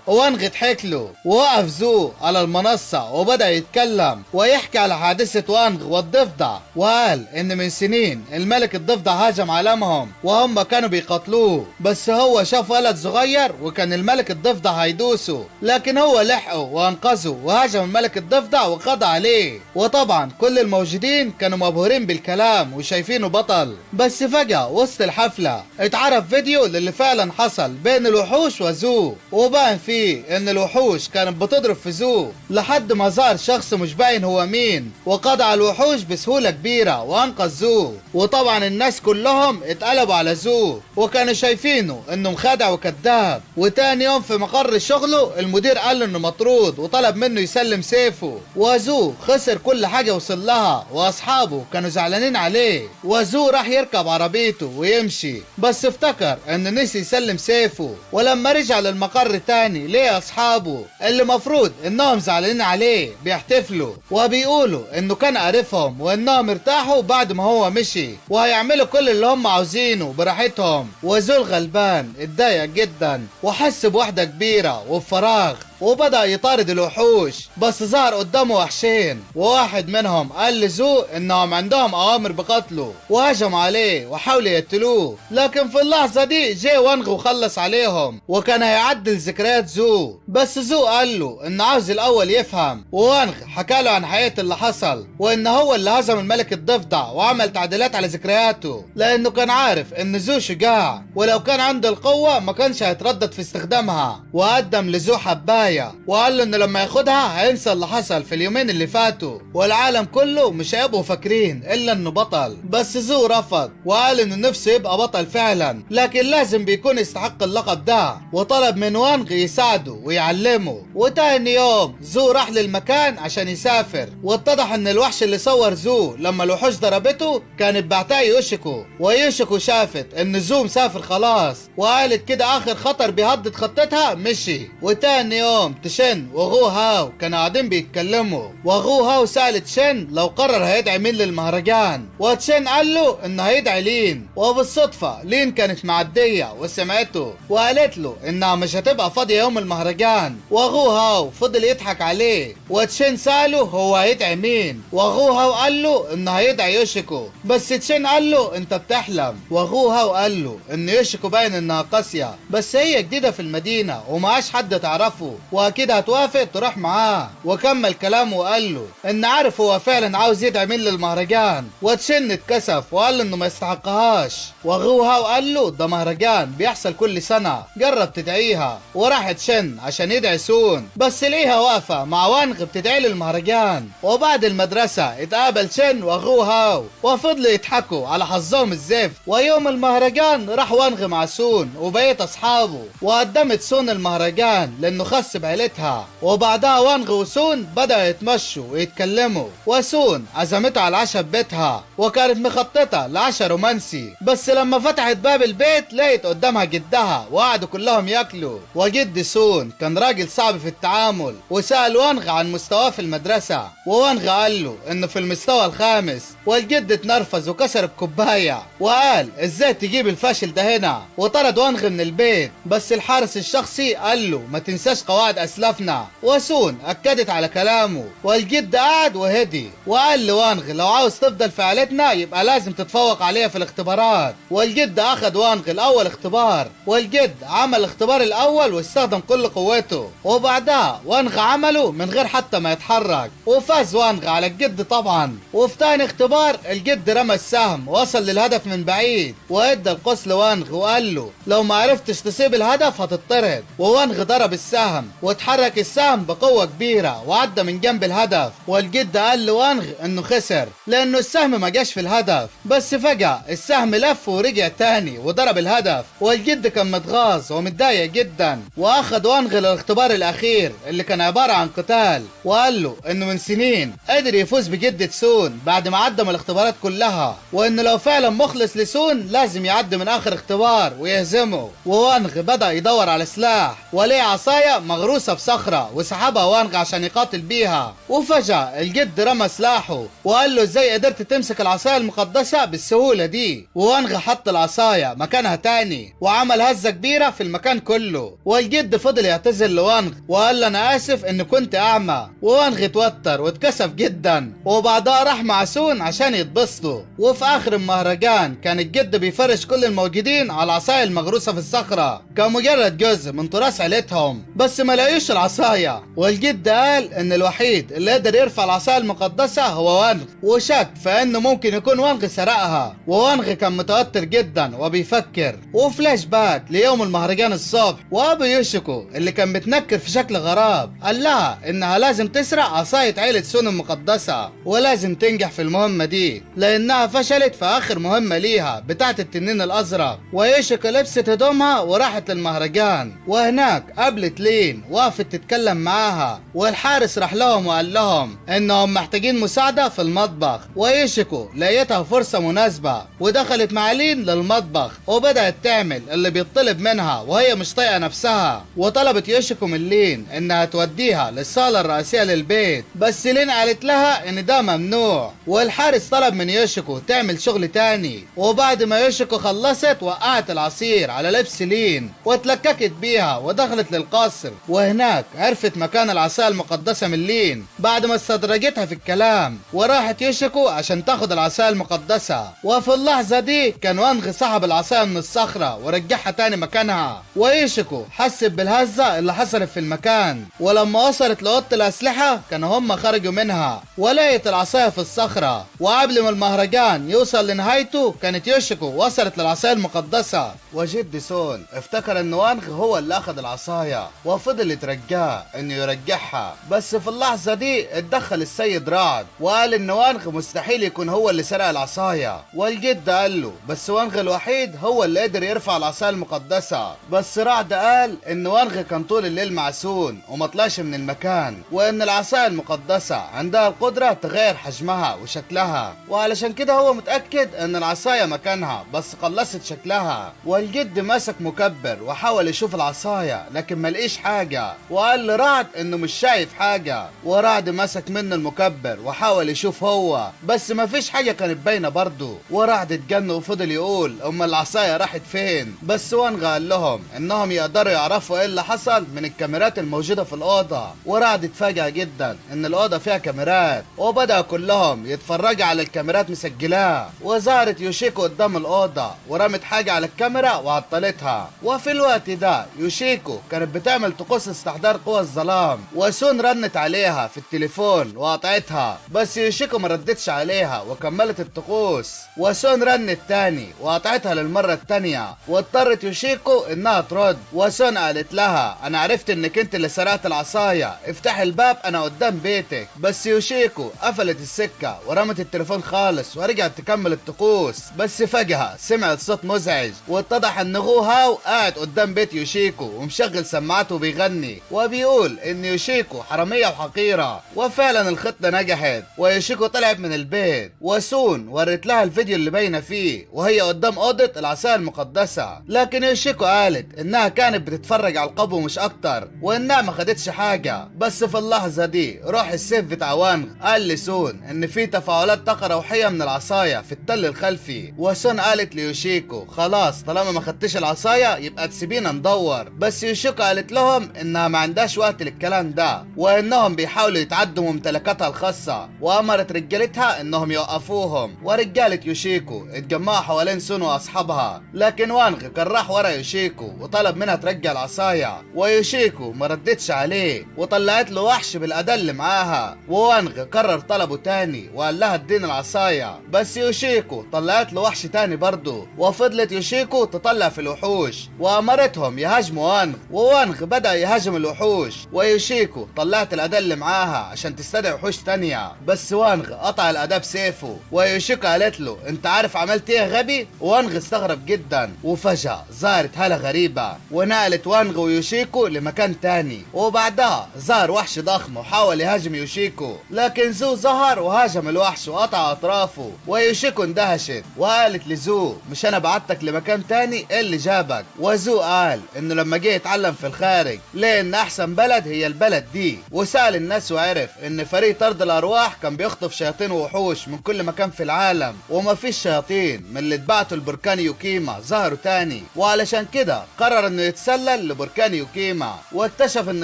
وانغ ضحك له، ووقف زو على المنصة وبدأ يتكلم ويحكي على حادثة وانغ والضفدع، وقال ان من سنين الملك الضفدع هاجم عالمهم وهم كانوا بيقتلوه، بس هو شاف ولد صغير وكان الملك الضفدع هيدوسه، لكن هو لحقه وانقذه وهاجم الملك الضفدع وقضى عليه. وطبعا كل الموجودين كانوا مبهورين بالكلام وشايفينه بطل. بس فجأة وسط الحفلة اتعرف فيديو للي فعلا حصل بين الوحوش وزو، وبان فيه ان الوحوش كانت بتضرب في زو لحد ما ظهر شخص مش باين هو مين، وقضى على الوحوش بسهولة كبيرة وانقذ زو. وطبعا الناس كلهم اتقلبوا على زو وكانوا شايفينه انه مخادع وكذاب. وتاني يوم في مقر شغله المدير قال له انه مطرود وطلب منه يسلم سيفه، وزو خسر كل حاجة وصل لها، واصحابه كانوا زعلانين عليه. وزو راح يركب عربيته ويمشي، بس افتكر ان نسي يسلم سيفه، ولما رجع للمقر تاني ليه اصحابه اللي مفروض انهم زعلانين عليه بيحتفلوا وبيقولوا انه كان عارفهم وانهم ارتاحوا بعد ما هو مشي، وهيعملوا كل اللي هم عاوزينه براحتهم. وزو الغلبان اتضايق جدا وحس بوحدة كبيرة وبفراغ، وبدأ يطارد الوحوش، بس ظهر قدامه وحشين، وواحد منهم قال لزو انهم عندهم اوامر بقتله، وهجم عليه وحاولوا يقتلوه، لكن في اللحظة دي جه وانغ وخلص عليهم وكان هيعدل ذكريات زو، بس زو قال له انه عاوز الاول يفهم. ووانغ حكى له عن حقيقة اللي حصل، وان هو اللي هزم الملك الضفدع وعمل تعديلات على ذكرياته، لانه كان عارف ان زو شجاع ولو كان عنده القوة ما كانش هيتردد في استخدامها. وقدم لزو حباية وقال له انه لما ياخدها هينسى اللي حصل في اليومين اللي فاتوا، والعالم كله مش هيبقوا فاكرين الا انه بطل. بس زو رفض وقال انه نفسه يبقى بطل فعلا، لكن لازم بيكون يستحق اللقب ده، وطلب من وانغ يساعده ويعلمه. وتاني يوم زو راح للمكان عشان يسافر، واتضح ان الوحش اللي صور زو لما الوحوش ضربته كانت بعتها يوشيكو، ويوشيكو شافت ان زو مسافر خلاص وقالت كده اخر خطر بيهدد خطتها مشي. وتاني يوم تشن وغو هاو كانوا قاعدين بيتكلموا، وغو هاو سأل تشن لو قرر هيدعي مين للمهرجان، وتشن قال له انه هيدعي لين. وبالصدفة لين كانت معدية وسمعته وقالت له انها مش هتبقى فاضية يوم المهرجان، وغو هاو فضل يضحك عليه. وتشن سأله هو هيدعي مين، وغو هاو قال له انه هيدعي يوشيكو، بس تشن قال له انت بتحلم. وغو هاو قال له ان يوشيكو باين انها قاسية، بس هي جديدة في المدينة ومعاش حد تعرفه واكيد هتوافق تروح معاه. وكمل كلامه وقال له ان عارف هو فعلا عاوز يدعي مين للمهرجان. وتشن اتكسف وقال له انه ما يستحقهاش. وغو هاو قال له ده مهرجان بيحصل كل سنة، جرب تدعيها. وراح تشن عشان يدعي سون، بس ليها واقفة مع وانغ بتدعي للمهرجان. وبعد المدرسة اتقابل تشن وغو هاو وفضلوا يضحكوا على حظهم الزفت. ويوم المهرجان راح وانغ مع سون وبقيت اصحابه، وقدمت سون المهرجان لانه خس بعيلتها. وبعدها وانغ وسون بدأوا يتمشوا ويتكلموا، وسون عزمته على العشاء ببيتها وكانت مخططة لعشاء رومانسي، بس لما فتحت باب البيت لقيت قدامها جدها وقعدوا كلهم ياكلوا. وجد سون كان راجل صعب في التعامل، وسأل وانغ عن مستواه في المدرسة، ووانغ قال له انه في المستوى الخامس. والجد اتنرفز وكسر الكوباية وقال ازاي تجيب الفاشل ده هنا، وطرد وانغ من البيت. بس الحارس الشخصي قال له ما تنساش قواعد قواعد أسلافنا. وسون أكدت على كلامه، والجد قعد وهدي وقال لوانغ لو عاوز تفضل في عيلتنا يبقى لازم تتفوق عليها في الاختبارات. والجد أخد وانغ الأول اختبار، والجد عمل الاختبار الأول واستخدم كل قوته، وبعدها وانغ عمله من غير حتى ما يتحرك، وفاز وانغ على الجد طبعا. وفي تاني اختبار الجد رمى السهم وصل للهدف من بعيد، وادى القوس لوانغ وقال له لو ما عرفتش تسيب الهدف هتطرد. ووانغ ضرب السهم واتحرك السهم بقوة كبيرة وعدى من جنب الهدف، والجد قال لوانغ انه خسر لانه السهم ما جاش في الهدف. بس فجأة السهم لف ورجع تاني وضرب الهدف، والجد كان متغاظ ومتضايق جدا، واخد وانغ للاختبار الاخير اللي كان عبارة عن قتال، وقال له انه من سنين قدر يفوز بجدة سون بعد ما عدى من الاختبارات كلها، وانه لو فعلا مخلص لسون لازم يعدي من اخر اختبار ويهزمه. ووانغ بدأ يدور على سلاح وليه عصاية مغروسة في صخرة وسحبها وانغ عشان يقاتل بيها. وفجأة الجد رمى سلاحه وقال له ازاي قدرت تمسك العصاية المقدسة بالسهولة دي. ووانغ حط العصاية مكانها تاني وعمل هزة كبيرة في المكان كله، والجد فضل يعتذر لوانغ وقال له انا اسف ان كنت اعمى. ووانغ اتوتر واتكسف جدا، وبعدها راح مع سون عشان يتبسطوا. وفي اخر المهرجان كان الجد بيفرش كل الموجودين على العصاية المغروسة في الصخرة كمجرد جزء من تراث عيلتهم، بس ما لاقيش العصاية. والجد قال ان الوحيد اللي قدر يرفع العصاية المقدسة هو وانغ، وشك فانه ممكن يكون وانغ سرقها. ووانغ كان متوتر جدا وبيفكر. وفلاش باك ليوم المهرجان الصبح، وابو يوشيكو اللي كان متنكر في شكل غراب قال لها انها لازم تسرق عصاية عيلة سون المقدسة ولازم تنجح في المهمة دي لانها فشلت في اخر مهمة ليها بتاعة التنين الازرق. ويوشيكو لبست هدومها وراحت للمهرجان، وهناك قابلت لين وقفت تتكلم معاها، والحارس راح لهم وقال لهم انهم محتاجين مساعدة في المطبخ. ويوشيكو لقيتها فرصة مناسبة ودخلت مع لين للمطبخ وبدأت تعمل اللي بيطلب منها وهي مش طايقة نفسها. وطلبت يوشيكو من لين انها توديها للصالة الرئيسية للبيت، بس لين قالت لها ان ده ممنوع. والحارس طلب من يوشيكو تعمل شغل تاني، وبعد ما يوشيكو خلصت وقعت العصير على لبس لين واتلككت بيها ودخلت للقصر، وهناك عرفت مكان العصاية المقدسة من لين بعد ما استدرجتها في الكلام. وراحت يوشيكو عشان تاخد العصاية المقدسة، وفي اللحظة دي كان وانغ سحب العصاية من الصخرة ورجعها تاني مكانها. ويوشيكو حست بالهزة اللي حصلت في المكان، ولما وصلت لأوضة الأسلحة كانوا هم خرجوا منها ولقيت العصاية في الصخرة. وقبل ما المهرجان يوصل لنهايته كانت يوشيكو وصلت للعصاية المقدسة، وجد سون افتكر ان وانغ هو اللي اخذ العصاية وفضل يترجاه انه يرجعها. بس في اللحظة دي اتدخل السيد رعد وقال ان وانغ مستحيل يكون هو اللي سرق العصاية. والجد قال له بس وانغ الوحيد هو اللي قدر يرفع العصاية المقدسة. بس رعد قال ان وانغ كان طول الليل مع سون وما طلعش من المكان، وان العصاية المقدسة عندها القدرة تغير حجمها وشكلها، وعلشان كده هو متأكد ان العصاية مكانها بس قلصت شكلها. والجد مسك مكبر وحاول يشوف العصاية لكن ما لقيش حاجة، وقال لرعد انه مش شايف حاجة. ورعد مسك منه المكبر وحاول يشوف هو بس ما فيش حاجة كانت باينة برضه. ورعد اتجن وفضل يقول اما العصاية راحت فين. بس وانغ قال لهم انهم يقدروا يعرفوا ايه اللي حصل من الكاميرات الموجودة في الأوضة. ورعد اتفاجأ جدا ان الأوضة فيها كاميرات، وبدأ كلهم يتفرجوا على الكاميرات مسجلاه. وظهرت يوشيكو قدام الأوضة ورمت حاجة على الكاميرا وعطلتها. وفي الوقت ده يوشيكو كانت بتعمل طقوس استحضار قوى الظلام، وسون رنت عليها في التليفون وقطعتها، بس يوشيكو ما ردتش عليها وكملت الطقوس. وسون رنت تاني وقطعتها للمرة التانية، واضطرت يوشيكو انها ترد. وسون قالت لها انا عرفت انك انت اللي سرقت العصاية، افتح الباب انا قدام بيتك. بس يوشيكو قفلت السكة ورمت التليفون خالص ورجعت تكمل الطقوس. بس فجأة سمعت صوت مزعج، واتضح ان غو هاو قاعد قدام بيت يوشيكو ومشغل سماعته وبيغني وبيقول ان يوشيكو حرامية وحقيرة. وفعلا الخطة نجحت ويوشيكو طلعت من البيت، وسون ورت لها الفيديو اللي باينة فيه وهي قدام اوضة العصاية المقدسة. لكن يوشيكو قالت انها كانت بتتفرج على القبو مش اكتر وانها ما خدتش حاجة. بس في اللحظة دي روح السيف بتاع وانغ قال لسون ان في تفاعلات طاقة روحية من العصاية في التل الخلفي. وسون قالت ليوشيكو خلاص طالما ما خدتش العصاية يبقى تسيبينا ندور. بس يوشيكو قالت لهم انها ما عندهاش وقت للكلام ده، وانهم بيحاولوا يتعدوا ممتلكاتها الخاصة، وامرت رجالتها انهم يوقفوهم. ورجالة يوشيكو اتجمعوا حوالين سون واصحابها، لكن وانغ كان راح ورا يوشيكو وطلب منها ترجع العصاية، ويوشيكو ما ردتش عليه وطلعت له وحش بالأداة اللي معاها. ووانغ كرر طلبه تاني وقال لها اديني العصاية، بس يوشيكو طلعت له وحش تاني برضه، وفضلت يوشيكو تطلع في الوحوش وامرتهم يهاجموا وانغ. ووانغ بدأ يهاجم الوحوش، ويوشيكو طلعت الأداة اللي معاها عشان تستدعي وحوش تانية، بس وانغ قطع الأداة بسيفه. ويوشيكو قالت له انت عارف عملت ايه يا غبي؟ وانغ استغرب جدا، وفجأة ظهرت هالة غريبة ونقلت وانغ ويوشيكو لمكان تاني. وبعدها ظهر وحش ضخم وحاول يهاجم يوشيكو، لكن زو ظهر وهاجم الوحش وقطع اطرافه. ويوشيكو اندهشت وقالت لزو مش انا بعتك لمكان تاني، ايه اللي جابك؟ وزو قال انه لما جه يتعلم في الخارج لان احسن بلد هي البلد دي، وسأل الناس وعرف ان فريق طرد الارواح كان بيخطف شياطين ووحوش من كل مكان في العالم، وما فيش شياطين من اللي اتبعتوا البركان يوكيما ظهروا تاني، وعلشان كده قرر انه يتسلل لبركان يوكيما. واكتشف ان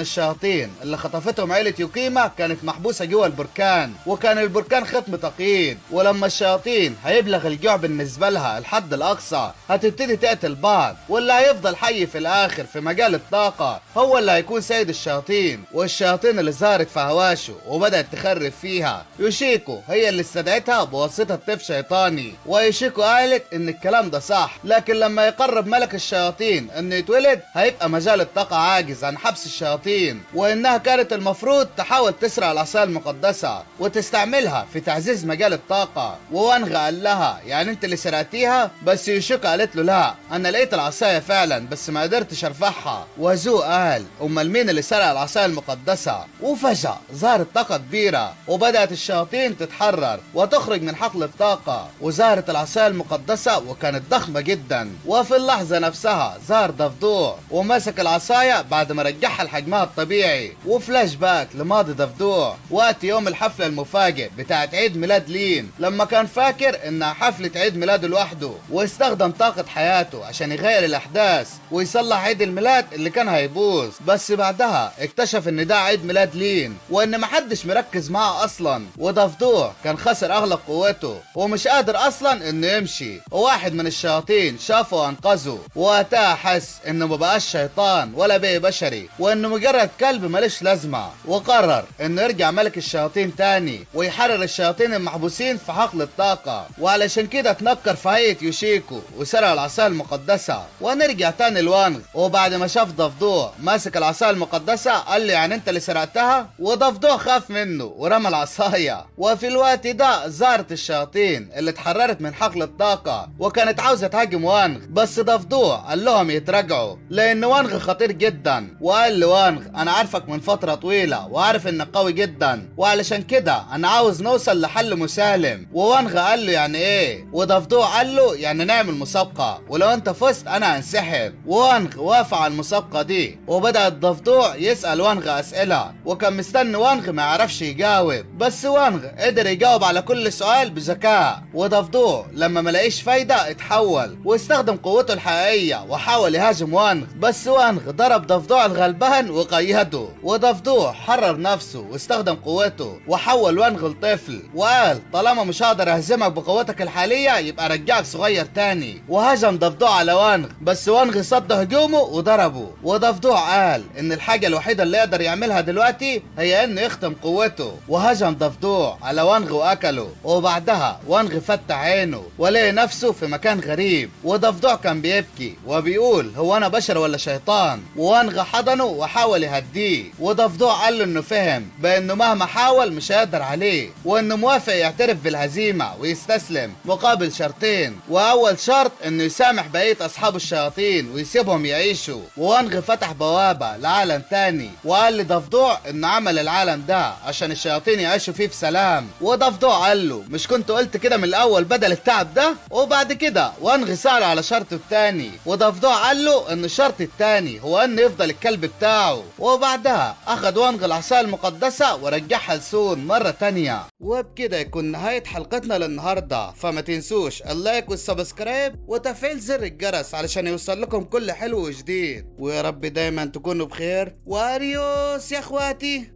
الشياطين اللي خطفتهم عيلة يوكيما كانت محبوسة جوه البركان، وكان البركان ختم تقييد، ولما الشياطين هيبلغ الجوع بالنسبة لها الحد الاقصى هتبتدي تقتل بعض، واللي هيفضل حي في الاخر في مجال الطاقة هو اللي هيكون سيد الشياطين. والشياطين اللي ظهرت في هواشو وبدأت تخرب فيها يوشيكو هي اللي استدعتها بواسطة طيف شيطاني. ويوشيكو قالت ان الكلام ده صح، لكن لما يقرب ملك الشياطين انه يتولد هيبقى مجال الطاقة عاجز عن حبس الشياطين، وانها كانت المفروض تحاول تسرق العصاية المقدسة وتستعملها في تعزيز مجال الطاقة. ووانغ قال لها يعني انت اللي سرقتيها؟ بس يوشيكو قالت له لا انا لقيت العصاية فعلا بس ما قدرتش ارفعها. وزو قال امال مين اللي سرق العصاية المقدسة؟ وفجأة ظهرت طاقة كبيرة وبدأت الشياطين تتحرر وتخرج من حقل الطاقة، وظهرت العصاية المقدسة وكانت ضخمة جدا. وفي اللحظة نفسها ظهر ضفدوع ومسك العصاية بعد ما رجعها لحجمها الطبيعي. وفلاش باك لماضي ضفدوع وقت يوم الحفلة المفاجئ بتاعت عيد ميلاد لين، لما كان فاكر انها حفلة عيد ميلاده لوحده، واستخدم طاقة حياته عشان يغير الاحداث ويصلح عيد الميلاد اللي كان هيبوظ. بس بعدها اكتشف ان ده عيد ميلاد لين وان محدش مركز معاه اصلا، وضفدوع كان خسر اغلب قوته ومش قادر اصلا انه يمشي. وواحد من الشياطين شافه وانقذه، وقتها حس انه مبقاش شيطان ولا بقي بشري وانه مجرد كلب ملوش لازمه، وقرر انه يرجع ملك الشياطين تاني ويحرر الشياطين المحبوسين في حقل الطاقه. وعلشان كده اتنكر في هيئه يوشيكو وسرق العصايه المقدسه. ونرجع تاني لوانغ، وبعد ما شاف ضفدوع ماسك العصايه المقدسه قال له يعني انت اللي سرقتها؟ وضفدوع خاف منه ورمى العصايه. وفي الوقت ده ظهرت الشياطين اللي اتحررت من حقل الطاقه وكانت عاوزه تهاجم وانغ، بس ضفدوع قال لهم يتراجعوا لان وانغ خطير جدا. وقال لوانغ انا عارفك من فتره طويله وعارف انك قوي جدا، وعلشان كده انا عاوز نوصل لحل مسالم. ووانغ قال له يعني ايه؟ وضفدوع قال له يعني نعمل مسابقه ولو انت فزت انا هنسحب. وانغ وافق على المسابقه دي، وبدأ الضفدوع يسأل وانغ اسئله وكان مستني وانغ ما يعرفش يجاوب، بس وانغ قدر يجاوب على كل سؤال بذكاء. وضفدوع لما ما لقيش فايده اتحول واستخدم قوته الحقيقيه وحاول يهاجم وانغ، بس وانغ ضرب ضفدوع الغلبان وقيده. وضفدوع حرر نفسه واستخدم قوته وحول وانغ لطفل وقال طالما مش هقدر اهزمك بقوتك الحاليه يبقى رجعك صغير تاني. وهجم ضفدوع على وانغ، بس وانغ صد هجومه وضربه. وضفدوع قال ان الحاجه الوحيده اللي يقدر يعملها دلوقتي هي انه يختم قوته، وهجم ضفدوع على وانغ واكله. وبعدها وانغ فتح عينه ولقى نفسه في مكان غريب، وضفدوع كان بيبكي وبيقول هو انا بشر ولا شيطان؟ ووانغ حضنه وحاول يهديه، وضفدوع قال له انه فهم بانه مهما حاول مش هيقدر عليه، وانه موافق يعترف بالهزيمه ويستسلم مقابل شرطين، واول شرط انه يسامح بقيه اصحاب الشياطين ويسيبهم يعيشوا. ووانغ فتح بوابه لعالم تاني وقال لضفدوع انه عمل العالم ده عشان الشياطين يعيشوا فيه في سلام. وضفدوع قال له مش كنت قلت كده من الاول بدل التعب ده؟ وبعد كده وانغ سأل على شرطه التاني، وضفدوع قال له ان الشرط التاني هو انه يفضل الكلب بتاعه. وبعدها اخد وانغ العصايه المقدسه ورجعها لسون مره تانيه. وبكده يكون نهايه حلقتنا للنهارده، فما تنسوش اللايك والسبسكرايب وتفعيل زر الجرس علشان يوصل لكم كل حلو وجديد، ويا رب دايما تكونوا تكونوا بخير، واريوس يا اخواتي.